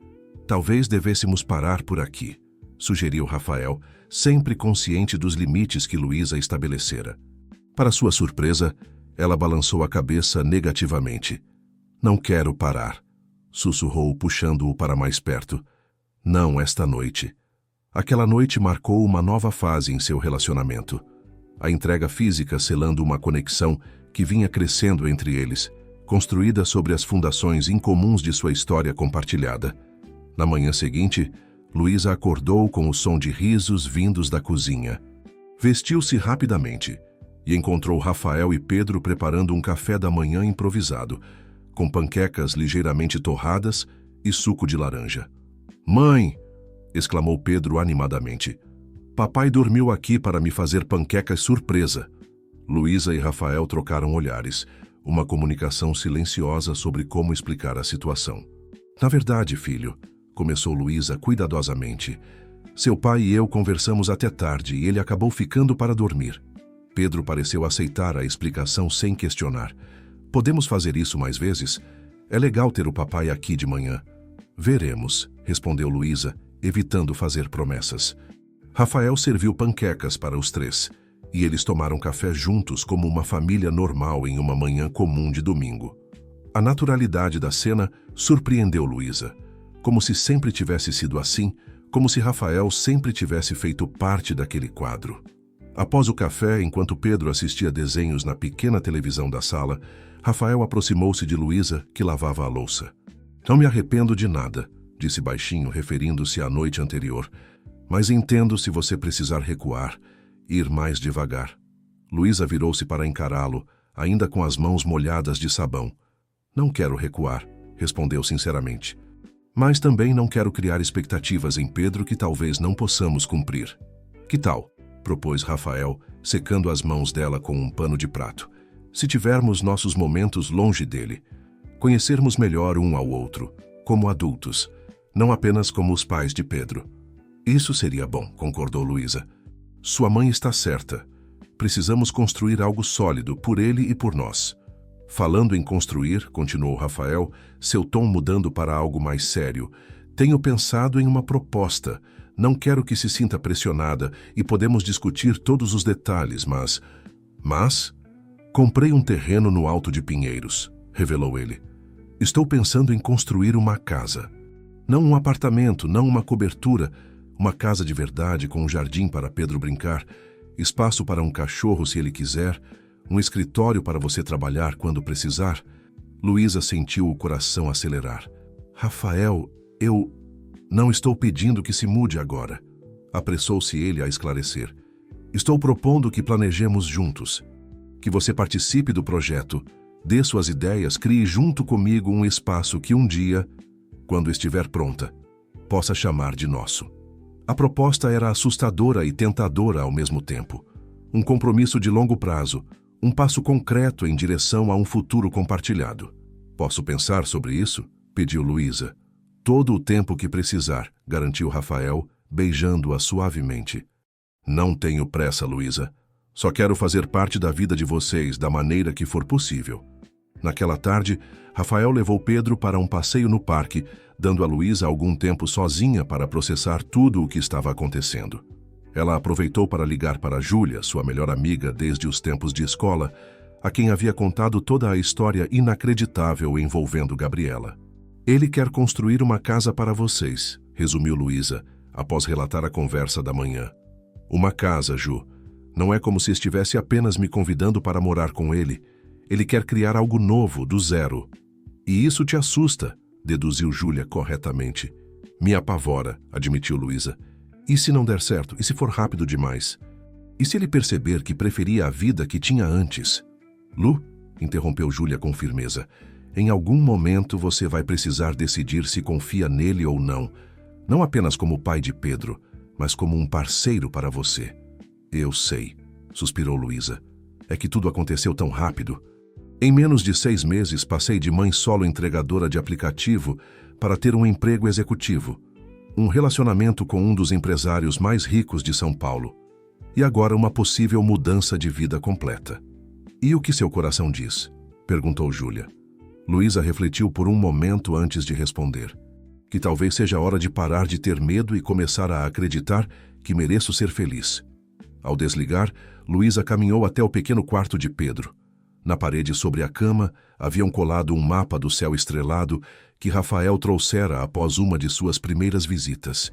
Talvez devêssemos parar por aqui, sugeriu Rafael, sempre consciente dos limites que Luísa estabelecera. Para sua surpresa, ela balançou a cabeça negativamente. Não quero parar, sussurrou, puxando-o para mais perto. Não esta noite. Aquela noite marcou uma nova fase em seu relacionamento. A entrega física selando uma conexão que vinha crescendo entre eles, construída sobre as fundações incomuns de sua história compartilhada. Na manhã seguinte, Luísa acordou com o som de risos vindos da cozinha. Vestiu-se rapidamente e encontrou Rafael e Pedro preparando um café da manhã improvisado, com panquecas ligeiramente torradas e suco de laranja. "Mãe!" exclamou Pedro animadamente. "Papai dormiu aqui para me fazer panquecas surpresa." Luísa e Rafael trocaram olhares, uma comunicação silenciosa sobre como explicar a situação. "Na verdade, filho", começou Luísa cuidadosamente, "seu pai e eu conversamos até tarde e ele acabou ficando para dormir." Pedro pareceu aceitar a explicação sem questionar. "Podemos fazer isso mais vezes? É legal ter o papai aqui de manhã." "Veremos", respondeu Luísa, evitando fazer promessas. Rafael serviu panquecas para os 3, e eles tomaram café juntos como uma família normal em uma manhã comum de domingo. A naturalidade da cena surpreendeu Luísa, como se sempre tivesse sido assim, como se Rafael sempre tivesse feito parte daquele quadro. Após o café, enquanto Pedro assistia desenhos na pequena televisão da sala, Rafael aproximou-se de Luísa, que lavava a louça. "Não me arrependo de nada", disse baixinho, referindo-se à noite anterior, "mas entendo se você precisar recuar, ir mais devagar." Luísa virou-se para encará-lo, ainda com as mãos molhadas de sabão. "Não quero recuar", respondeu sinceramente. "Mas também não quero criar expectativas em Pedro que talvez não possamos cumprir." "Que tal?", propôs Rafael, secando as mãos dela com um pano de prato. "Se tivermos nossos momentos longe dele, conhecermos melhor um ao outro, como adultos, não apenas como os pais de Pedro." "Isso seria bom", concordou Luísa. Sua mãe está certa. Precisamos construir algo sólido por ele e por nós. Falando em construir, continuou Rafael, seu tom mudando para algo mais sério, tenho pensado em uma proposta. Não quero que se sinta pressionada e podemos discutir todos os detalhes, mas... Comprei um terreno no Alto de Pinheiros, revelou ele. Estou pensando em construir uma casa. Não um apartamento, não uma cobertura, uma casa de verdade com um jardim para Pedro brincar, espaço para um cachorro se ele quiser, um escritório para você trabalhar quando precisar. Luísa sentiu o coração acelerar. Rafael, eu não estou pedindo que se mude agora. Apressou-se ele a esclarecer. Estou propondo que planejemos juntos. Que você participe do projeto, dê suas ideias, crie junto comigo um espaço que um dia, quando estiver pronta, possa chamar de nosso. A proposta era assustadora e tentadora ao mesmo tempo. Um compromisso de longo prazo, um passo concreto em direção a um futuro compartilhado. Posso pensar sobre isso? Pediu Luísa. Todo o tempo que precisar, garantiu Rafael, beijando-a suavemente. Não tenho pressa, Luísa. Só quero fazer parte da vida de vocês da maneira que for possível. Naquela tarde, Rafael levou Pedro para um passeio no parque, dando a Luísa algum tempo sozinha para processar tudo o que estava acontecendo. Ela aproveitou para ligar para Júlia, sua melhor amiga desde os tempos de escola, a quem havia contado toda a história inacreditável envolvendo Gabriela. Ele quer construir uma casa para vocês, resumiu Luísa, após relatar a conversa da manhã. Uma casa, Ju. Não é como se estivesse apenas me convidando para morar com ele. Ele quer criar algo novo, do zero. E isso te assusta, deduziu Júlia corretamente. Me apavora, admitiu Luísa. E se não der certo? E se for rápido demais? E se ele perceber que preferia a vida que tinha antes? Lu, interrompeu Júlia com firmeza, em algum momento você vai precisar decidir se confia nele ou não. Não apenas como pai de Pedro, mas como um parceiro para você. Eu sei, suspirou Luísa. É que tudo aconteceu tão rápido. Em menos de 6 meses, passei de mãe solo entregadora de aplicativo para ter um emprego executivo, um relacionamento com um dos empresários mais ricos de São Paulo, e agora uma possível mudança de vida completa. E o que seu coração diz? Perguntou Júlia. Luísa refletiu por um momento antes de responder. Que talvez seja a hora de parar de ter medo e começar a acreditar que mereço ser feliz. Ao desligar, Luísa caminhou até o pequeno quarto de Pedro. Na parede sobre a cama, haviam colado um mapa do céu estrelado que Rafael trouxera após uma de suas primeiras visitas.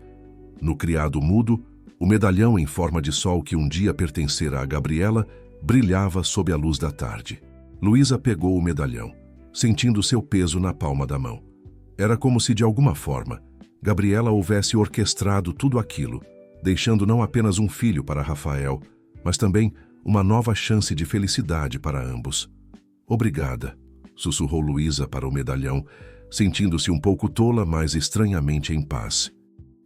No criado mudo, o medalhão em forma de sol que um dia pertencera a Gabriela brilhava sob a luz da tarde. Luísa pegou o medalhão, sentindo seu peso na palma da mão. Era como se, de alguma forma, Gabriela houvesse orquestrado tudo aquilo, deixando não apenas um filho para Rafael, mas também uma nova chance de felicidade para ambos. Obrigada, sussurrou Luísa para o medalhão, sentindo-se um pouco tola, mas estranhamente em paz.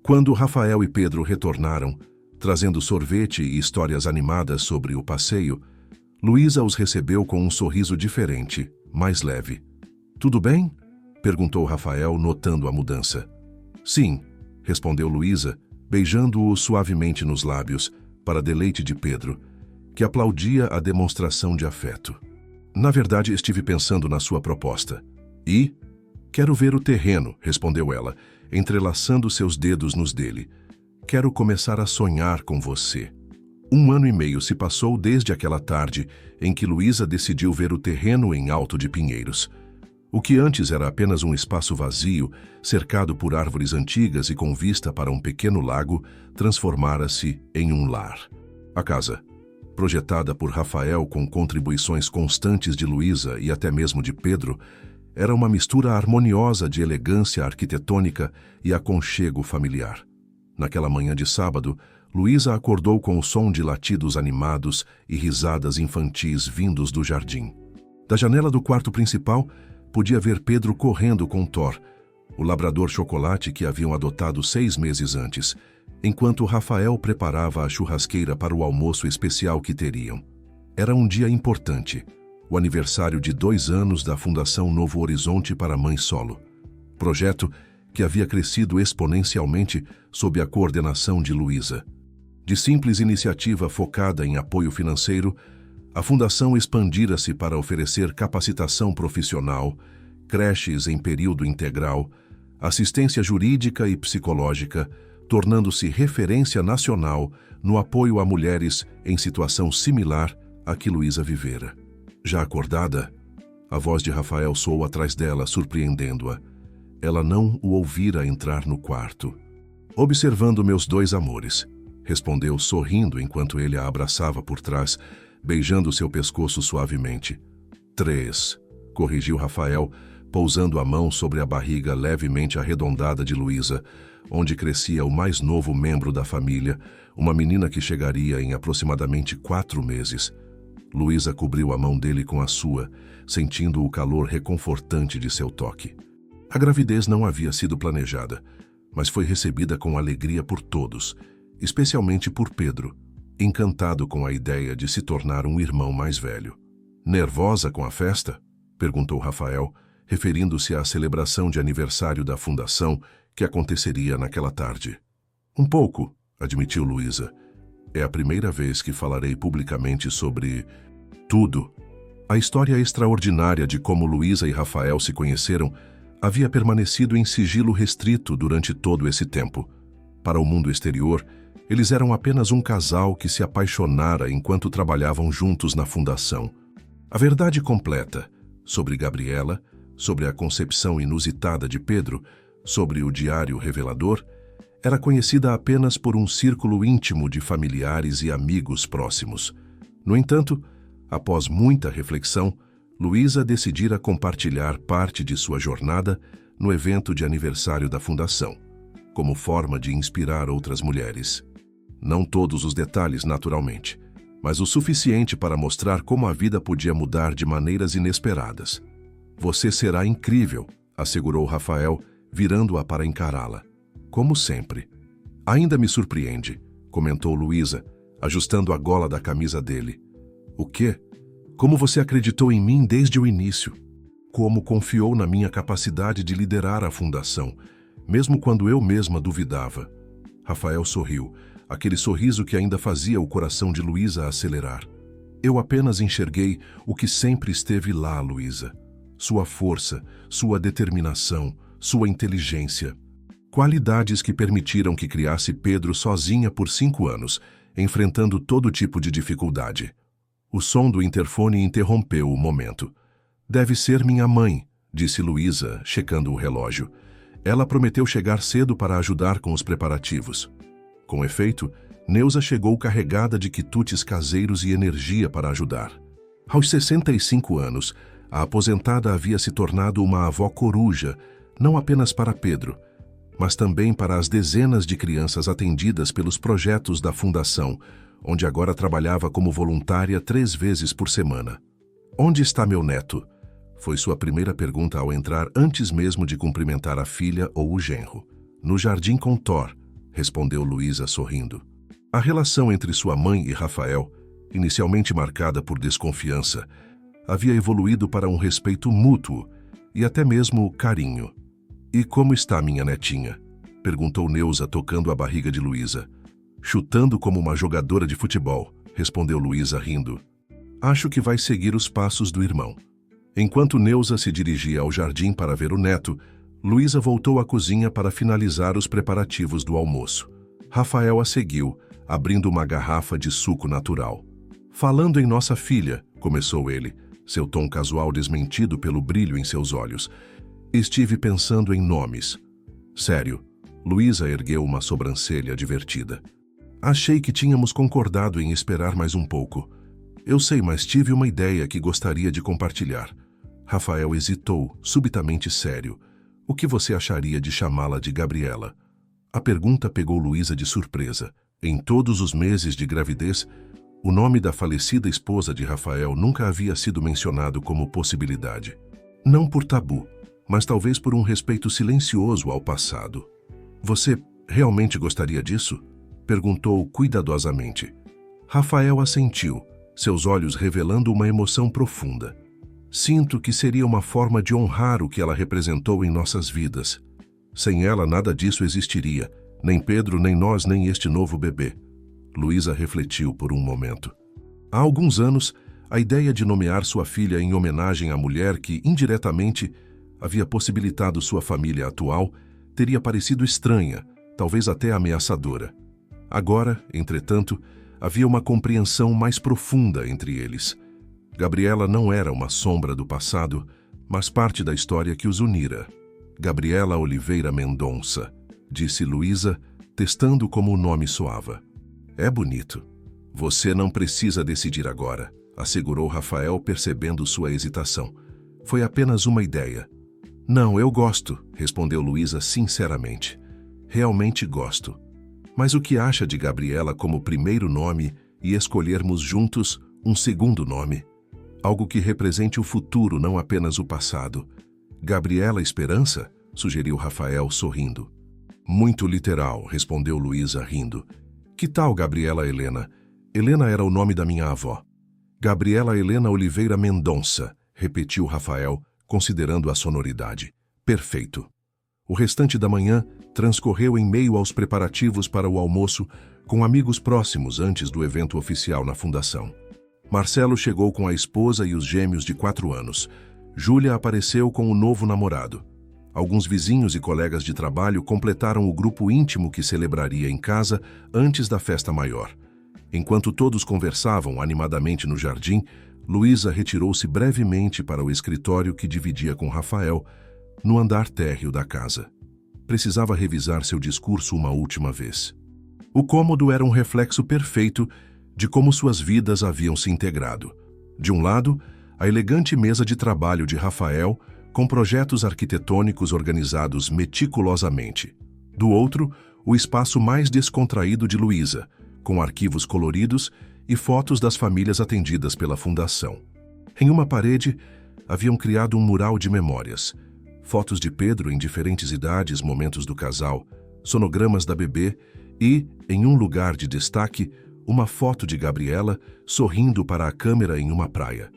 Quando Rafael e Pedro retornaram, trazendo sorvete e histórias animadas sobre o passeio, Luísa os recebeu com um sorriso diferente, mais leve. Tudo bem? Perguntou Rafael, notando a mudança. Sim, respondeu Luísa, beijando-o suavemente nos lábios, para deleite de Pedro, que aplaudia a demonstração de afeto. Na verdade, estive pensando na sua proposta. E? Quero ver o terreno, respondeu ela, entrelaçando seus dedos nos dele. Quero começar a sonhar com você. 1 ano e meio se passou desde aquela tarde em que Luísa decidiu ver o terreno em Alto de Pinheiros. O que antes era apenas um espaço vazio, cercado por árvores antigas e com vista para um pequeno lago, transformara-se em um lar. A casa, projetada por Rafael com contribuições constantes de Luísa e até mesmo de Pedro, era uma mistura harmoniosa de elegância arquitetônica e aconchego familiar. Naquela manhã de sábado, Luísa acordou com o som de latidos animados e risadas infantis vindos do jardim. Da janela do quarto principal, podia ver Pedro correndo com Thor, o labrador chocolate que haviam adotado 6 meses antes, enquanto Rafael preparava a churrasqueira para o almoço especial que teriam. Era um dia importante, o aniversário de 2 anos da Fundação Novo Horizonte para Mãe Solo, projeto que havia crescido exponencialmente sob a coordenação de Luísa. De simples iniciativa focada em apoio financeiro, a fundação expandira-se para oferecer capacitação profissional, creches em período integral, assistência jurídica e psicológica, tornando-se referência nacional no apoio a mulheres em situação similar à que Luísa vivera. Já acordada, a voz de Rafael soou atrás dela, surpreendendo-a. Ela não o ouvira entrar no quarto. "Observando meus dois amores", respondeu sorrindo enquanto ele a abraçava por trás, beijando seu pescoço suavemente. "3", corrigiu Rafael, pousando a mão sobre a barriga levemente arredondada de Luísa, onde crescia o mais novo membro da família, uma menina que chegaria em aproximadamente 4 meses. Luísa cobriu a mão dele com a sua, sentindo o calor reconfortante de seu toque. A gravidez não havia sido planejada, mas foi recebida com alegria por todos, especialmente por Pedro, encantado com a ideia de se tornar um irmão mais velho. "Nervosa com a festa?", perguntou Rafael, referindo-se à celebração de aniversário da fundação que aconteceria naquela tarde. "Um pouco", admitiu Luísa. "É a primeira vez que falarei publicamente sobre tudo." A história extraordinária de como Luísa e Rafael se conheceram havia permanecido em sigilo restrito durante todo esse tempo. Para o mundo exterior, eles eram apenas um casal que se apaixonara enquanto trabalhavam juntos na fundação. A verdade completa sobre Gabriela, sobre a concepção inusitada de Pedro, sobre o diário revelador, era conhecida apenas por um círculo íntimo de familiares e amigos próximos. No entanto, após muita reflexão, Luísa decidira compartilhar parte de sua jornada no evento de aniversário da fundação, como forma de inspirar outras mulheres. Não todos os detalhes, naturalmente, mas o suficiente para mostrar como a vida podia mudar de maneiras inesperadas. "Você será incrível", assegurou Rafael, virando-a para encará-la. "Como sempre." "Ainda me surpreende", comentou Luísa, ajustando a gola da camisa dele. "O quê?" "Como você acreditou em mim desde o início. Como confiou na minha capacidade de liderar a fundação, mesmo quando eu mesma duvidava." Rafael sorriu, aquele sorriso que ainda fazia o coração de Luísa acelerar. "Eu apenas enxerguei o que sempre esteve lá, Luísa. Sua força, sua determinação, sua inteligência. Qualidades que permitiram que criasse Pedro sozinha por 5 anos, enfrentando todo tipo de dificuldade." O som do interfone interrompeu o momento. "Deve ser minha mãe", disse Luísa, checando o relógio. Ela prometeu chegar cedo para ajudar com os preparativos. Com efeito, Neuza chegou carregada de quitutes caseiros e energia para ajudar. Aos 65 anos, a aposentada havia se tornado uma avó coruja, não apenas para Pedro, mas também para as dezenas de crianças atendidas pelos projetos da fundação, onde agora trabalhava como voluntária 3 vezes por semana. "Onde está meu neto?", foi sua primeira pergunta ao entrar antes mesmo de cumprimentar a filha ou o genro. "No jardim com Thor", respondeu Luísa sorrindo. A relação entre sua mãe e Rafael, inicialmente marcada por desconfiança, havia evoluído para um respeito mútuo e até mesmo carinho. "E como está minha netinha?", perguntou Neuza, tocando a barriga de Luísa. "Chutando como uma jogadora de futebol", respondeu Luísa rindo. "Acho que vai seguir os passos do irmão." Enquanto Neuza se dirigia ao jardim para ver o neto, Luísa voltou à cozinha para finalizar os preparativos do almoço. Rafael a seguiu, abrindo uma garrafa de suco natural. "Falando em nossa filha", começou ele, seu tom casual desmentido pelo brilho em seus olhos. "Estive pensando em nomes." "Sério?", Luísa ergueu uma sobrancelha divertida. "Achei que tínhamos concordado em esperar mais um pouco." "Eu sei, mas tive uma ideia que gostaria de compartilhar." Rafael hesitou, subitamente sério. "O que você acharia de chamá-la de Gabriela?" A pergunta pegou Luísa de surpresa. Em todos os meses de gravidez, o nome da falecida esposa de Rafael nunca havia sido mencionado como possibilidade. Não por tabu, mas talvez por um respeito silencioso ao passado. "Você realmente gostaria disso?", perguntou cuidadosamente. Rafael assentiu, seus olhos revelando uma emoção profunda. "Sinto que seria uma forma de honrar o que ela representou em nossas vidas. Sem ela, nada disso existiria, nem Pedro, nem nós, nem este novo bebê." Luísa refletiu por um momento. Há alguns anos, a ideia de nomear sua filha em homenagem à mulher que, indiretamente, havia possibilitado sua família atual, teria parecido estranha, talvez até ameaçadora. Agora, entretanto, havia uma compreensão mais profunda entre eles. Gabriela não era uma sombra do passado, mas parte da história que os unira. Gabriela Oliveira Mendonça, disse Luísa, testando como o nome soava. É bonito. Você não precisa decidir agora, assegurou Rafael, percebendo sua hesitação. Foi apenas uma ideia. Não, eu gosto, respondeu Luísa sinceramente. Realmente gosto. Mas o que acha de Gabriela como primeiro nome e escolhermos juntos um segundo nome? Algo que represente o futuro, não apenas o passado. Gabriela Esperança? Sugeriu Rafael, sorrindo. Muito literal, respondeu Luísa, rindo. Que tal Gabriela Helena? Helena era o nome da minha avó. Gabriela Helena Oliveira Mendonça, repetiu Rafael, considerando a sonoridade. Perfeito. O restante da manhã transcorreu em meio aos preparativos para o almoço com amigos próximos antes do evento oficial na fundação. Marcelo chegou com a esposa e os gêmeos de 4 anos. Júlia apareceu com o novo namorado. Alguns vizinhos e colegas de trabalho completaram o grupo íntimo que celebraria em casa antes da festa maior. Enquanto todos conversavam animadamente no jardim, Luísa retirou-se brevemente para o escritório que dividia com Rafael, no andar térreo da casa. Precisava revisar seu discurso uma última vez. O cômodo era um reflexo perfeito de como suas vidas haviam se integrado. De um lado, a elegante mesa de trabalho de Rafael, com projetos arquitetônicos organizados meticulosamente. Do outro, o espaço mais descontraído de Luísa, com arquivos coloridos e fotos das famílias atendidas pela fundação. Em uma parede, haviam criado um mural de memórias. Fotos de Pedro em diferentes idades, momentos do casal, sonogramas da bebê e, em um lugar de destaque, uma foto de Gabriela sorrindo para a câmera em uma praia.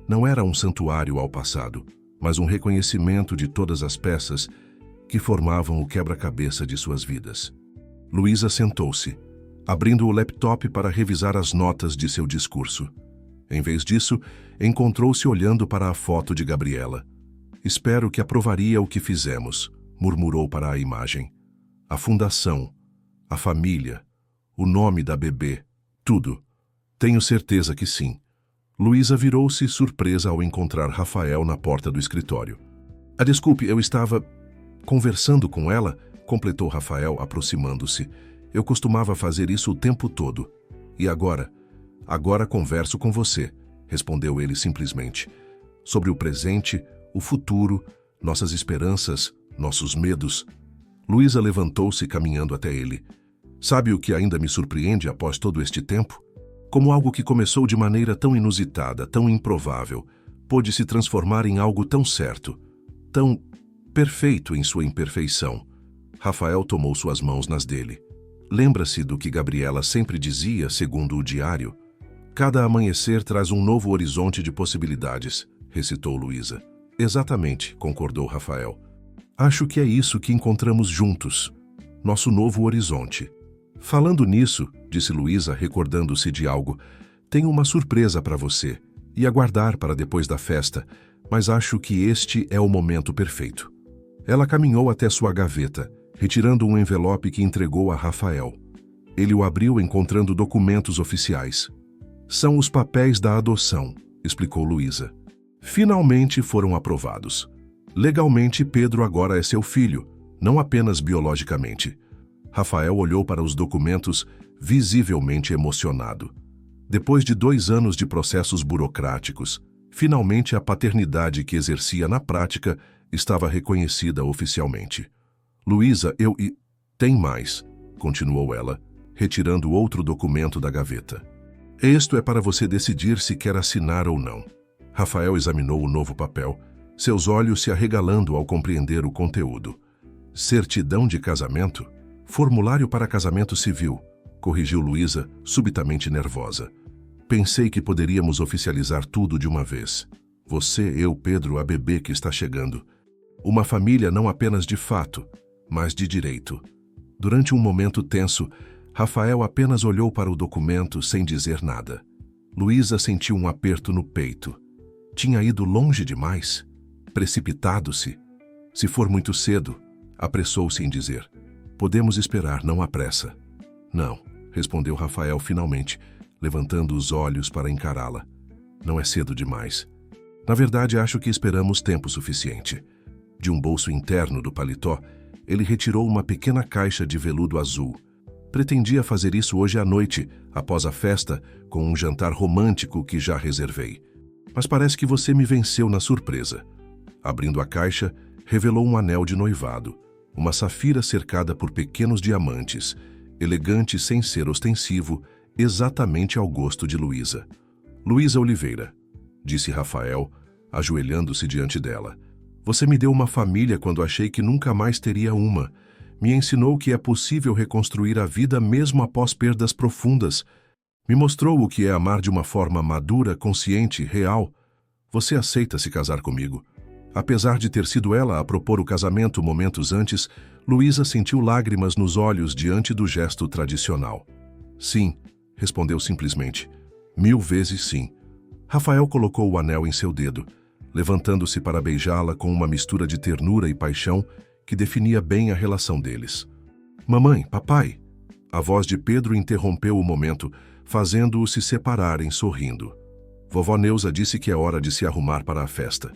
Não era um santuário ao passado, mas um reconhecimento de todas as peças que formavam o quebra-cabeça de suas vidas. Luísa sentou-se, abrindo o laptop para revisar as notas de seu discurso. Em vez disso, encontrou-se olhando para a foto de Gabriela. Espero que aprovaria o que fizemos, murmurou para a imagem. A fundação, a família, o nome da bebê, tudo. Tenho certeza que sim. Luísa virou-se surpresa ao encontrar Rafael na porta do escritório. Desculpe, eu estava conversando com ela, completou Rafael, aproximando-se. Eu costumava fazer isso o tempo todo. E agora? Agora converso com você, respondeu ele simplesmente. Sobre o presente, o futuro, nossas esperanças, nossos medos. Luísa levantou-se caminhando até ele. Sabe o que ainda me surpreende após todo este tempo? Como algo que começou de maneira tão inusitada, tão improvável, pôde se transformar em algo tão certo, tão perfeito em sua imperfeição. Rafael tomou suas mãos nas dele. Lembra-se do que Gabriela sempre dizia, segundo o diário? Cada amanhecer traz um novo horizonte de possibilidades, recitou Luísa. Exatamente, concordou Rafael. Acho que é isso que encontramos juntos, nosso novo horizonte. Falando nisso, disse Luísa, recordando-se de algo, tenho uma surpresa para você. Ia guardar para depois da festa, mas acho que este é o momento perfeito. Ela caminhou até sua gaveta, retirando um envelope que entregou a Rafael. Ele o abriu encontrando documentos oficiais. São os papéis da adoção, explicou Luísa. Finalmente foram aprovados. Legalmente, Pedro agora é seu filho, não apenas biologicamente. Rafael olhou para os documentos, visivelmente emocionado. Depois de 2 anos de processos burocráticos, finalmente a paternidade que exercia na prática estava reconhecida oficialmente. Luísa, tem mais, continuou ela, retirando outro documento da gaveta. Isto é para você decidir se quer assinar ou não. Rafael examinou o novo papel, seus olhos se arregalando ao compreender o conteúdo. Certidão de casamento? Formulário para casamento civil, corrigiu Luísa, subitamente nervosa. Pensei que poderíamos oficializar tudo de uma vez. Você, eu, Pedro, a bebê que está chegando. Uma família não apenas de fato, mas de direito. Durante um momento tenso, Rafael apenas olhou para o documento sem dizer nada. Luísa sentiu um aperto no peito. Tinha ido longe demais? Precipitado-se? Se for muito cedo, apressou-se em dizer. Podemos esperar, não há pressa. Não, respondeu Rafael finalmente, levantando os olhos para encará-la. Não é cedo demais. Na verdade, acho que esperamos tempo suficiente. De um bolso interno do paletó, ele retirou uma pequena caixa de veludo azul. Pretendia fazer isso hoje à noite, após a festa, com um jantar romântico que já reservei. Mas parece que você me venceu na surpresa. Abrindo a caixa, revelou um anel de noivado, uma safira cercada por pequenos diamantes, elegante sem ser ostensivo, exatamente ao gosto de Luísa. Luísa Oliveira, disse Rafael, ajoelhando-se diante dela. Você me deu uma família quando achei que nunca mais teria uma. Me ensinou que é possível reconstruir a vida mesmo após perdas profundas. Me mostrou o que é amar de uma forma madura, consciente, real. Você aceita se casar comigo? Apesar de ter sido ela a propor o casamento momentos antes, Luísa sentiu lágrimas nos olhos diante do gesto tradicional. Sim, respondeu simplesmente. 1000 vezes sim. Rafael colocou o anel em seu dedo, levantando-se para beijá-la com uma mistura de ternura e paixão que definia bem a relação deles. Mamãe, papai! A voz de Pedro interrompeu o momento, fazendo-o se separarem sorrindo. Vovó Neuza disse que é hora de se arrumar para a festa.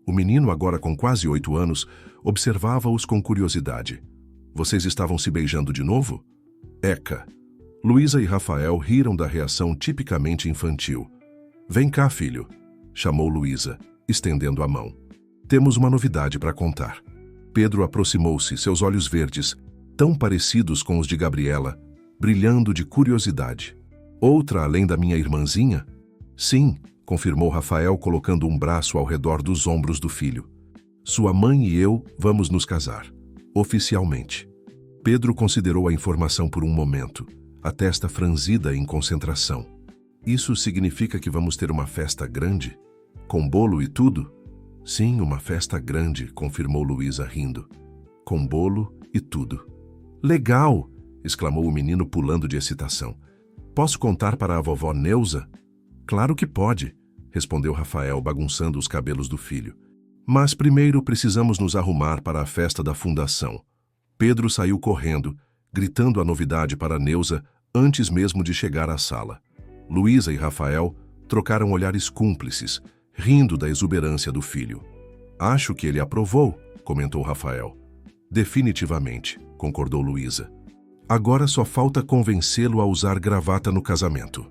O menino, agora com quase 8 anos, observava-os com curiosidade. Vocês estavam se beijando de novo? Eca! Luísa e Rafael riram da reação tipicamente infantil. Vem cá, filho, chamou Luísa, estendendo a mão. Temos uma novidade para contar. Pedro aproximou-se, seus olhos verdes, tão parecidos com os de Gabriela, brilhando de curiosidade. Outra além da minha irmãzinha? Sim, confirmou Rafael, colocando um braço ao redor dos ombros do filho. Sua mãe e eu vamos nos casar, oficialmente. Pedro considerou a informação por um momento, a testa franzida em concentração. Isso significa que vamos ter uma festa grande? Com bolo e tudo? Sim, uma festa grande, confirmou Luísa rindo. Com bolo e tudo. Legal! Exclamou o menino pulando de excitação. Posso contar para a vovó Neuza? Claro que pode, respondeu Rafael, bagunçando os cabelos do filho. Mas primeiro precisamos nos arrumar para a festa da fundação. Pedro saiu correndo, gritando a novidade para Neuza antes mesmo de chegar à sala. Luísa e Rafael trocaram olhares cúmplices, rindo da exuberância do filho. Acho que ele aprovou, comentou Rafael. Definitivamente, concordou Luísa. Agora só falta convencê-lo a usar gravata no casamento.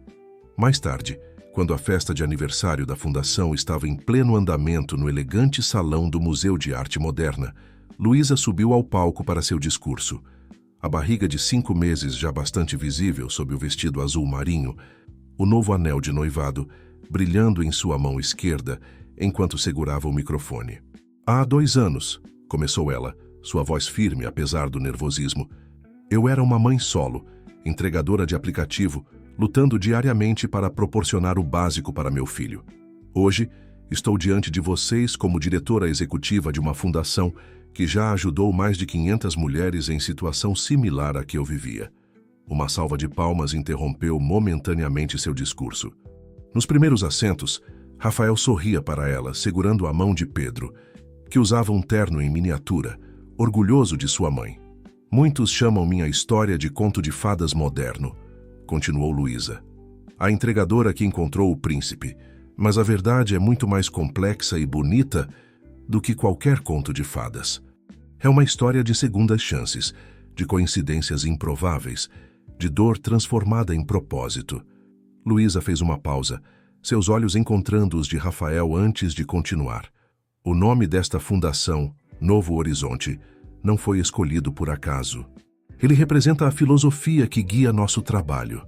Mais tarde, quando a festa de aniversário da fundação estava em pleno andamento no elegante salão do Museu de Arte Moderna, Luísa subiu ao palco para seu discurso. A barriga de 5 meses já bastante visível sob o vestido azul marinho, o novo anel de noivado, brilhando em sua mão esquerda, enquanto segurava o microfone. Há 2 anos, começou ela, sua voz firme apesar do nervosismo. Eu era uma mãe solo, entregadora de aplicativo, lutando diariamente para proporcionar o básico para meu filho. Hoje, estou diante de vocês como diretora executiva de uma fundação que já ajudou mais de 500 mulheres em situação similar à que eu vivia. Uma salva de palmas interrompeu momentaneamente seu discurso. Nos primeiros assentos, Rafael sorria para ela, segurando a mão de Pedro, que usava um terno em miniatura, orgulhoso de sua mãe. Muitos chamam minha história de conto de fadas moderno, continuou Luísa. A entregadora que encontrou o príncipe, mas a verdade é muito mais complexa e bonita do que qualquer conto de fadas. É uma história de segundas chances, de coincidências improváveis, de dor transformada em propósito. Luísa fez uma pausa, seus olhos encontrando os de Rafael antes de continuar. O nome desta fundação, Novo Horizonte, não foi escolhido por acaso. Ele representa a filosofia que guia nosso trabalho.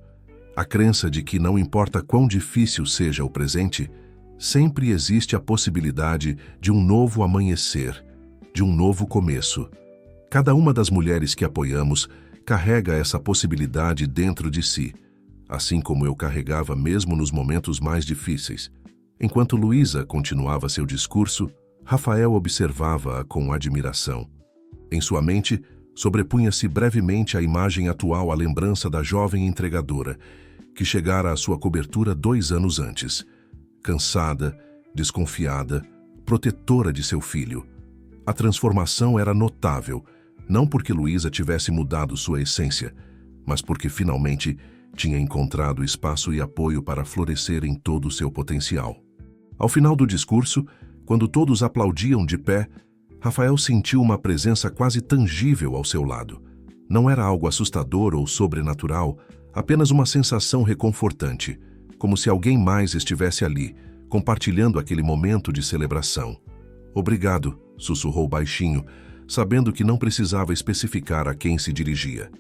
A crença de que não importa quão difícil seja o presente, sempre existe a possibilidade de um novo amanhecer, de um novo começo. Cada uma das mulheres que apoiamos carrega essa possibilidade dentro de si, assim como eu carregava mesmo nos momentos mais difíceis. Enquanto Luísa continuava seu discurso, Rafael observava-a com admiração. Em sua mente, sobrepunha-se brevemente à imagem atual à lembrança da jovem entregadora, que chegara à sua cobertura 2 anos antes. Cansada, desconfiada, protetora de seu filho. A transformação era notável, não porque Luísa tivesse mudado sua essência, mas porque finalmente tinha encontrado espaço e apoio para florescer em todo o seu potencial. Ao final do discurso, quando todos aplaudiam de pé, Rafael sentiu uma presença quase tangível ao seu lado. Não era algo assustador ou sobrenatural, apenas uma sensação reconfortante, como se alguém mais estivesse ali, compartilhando aquele momento de celebração. "Obrigado", sussurrou baixinho, sabendo que não precisava especificar a quem se dirigia.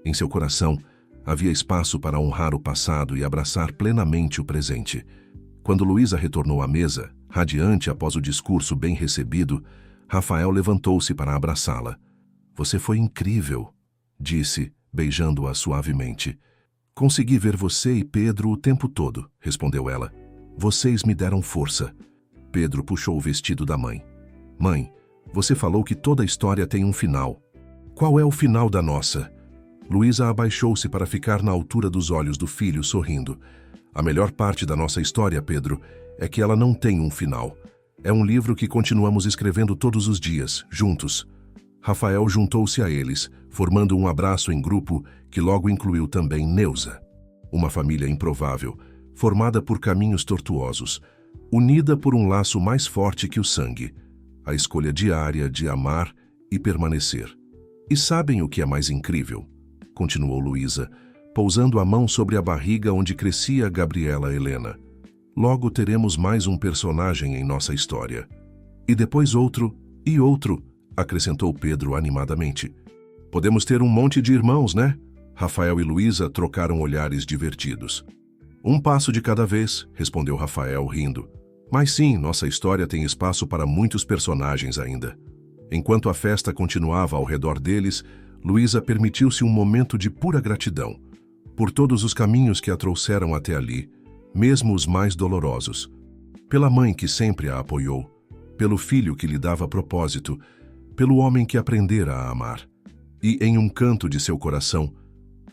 Em seu coração, havia espaço para honrar o passado e abraçar plenamente o presente. Quando Luísa retornou à mesa, radiante após o discurso bem recebido, Rafael levantou-se para abraçá-la. "Você foi incrível", disse, beijando-a suavemente. "Consegui ver você e Pedro o tempo todo", respondeu ela. "Vocês me deram força." Pedro puxou o vestido da mãe. "Mãe, você falou que toda história tem um final. Qual é o final da nossa?" Luísa abaixou-se para ficar na altura dos olhos do filho, sorrindo. "A melhor parte da nossa história, Pedro, é que ela não tem um final. É um livro que continuamos escrevendo todos os dias, juntos." Rafael juntou-se a eles, formando um abraço em grupo que logo incluiu também Neuza. Uma família improvável, formada por caminhos tortuosos, unida por um laço mais forte que o sangue, a escolha diária de amar e permanecer. "E sabem o que é mais incrível?", continuou Luísa, pousando a mão sobre a barriga onde crescia Gabriela Helena. "Logo teremos mais um personagem em nossa história. E depois outro, e outro", acrescentou Pedro animadamente. "Podemos ter um monte de irmãos, né?" Rafael e Luísa trocaram olhares divertidos. "Um passo de cada vez", respondeu Rafael, rindo. "Mas sim, nossa história tem espaço para muitos personagens ainda." Enquanto a festa continuava ao redor deles, Luísa permitiu-se um momento de pura gratidão, por todos os caminhos que a trouxeram até ali, mesmo os mais dolorosos. Pela mãe que sempre a apoiou, pelo filho que lhe dava propósito, pelo homem que aprendera a amar. E, em um canto de seu coração,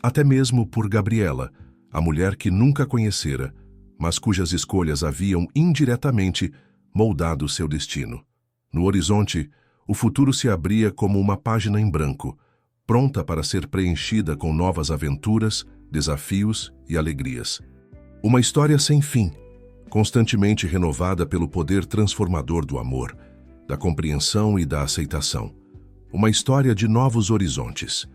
até mesmo por Gabriela, a mulher que nunca conhecera, mas cujas escolhas haviam indiretamente moldado seu destino. No horizonte, o futuro se abria como uma página em branco, pronta para ser preenchida com novas aventuras, desafios e alegrias. Uma história sem fim, constantemente renovada pelo poder transformador do amor, da compreensão e da aceitação. Uma história de novos horizontes.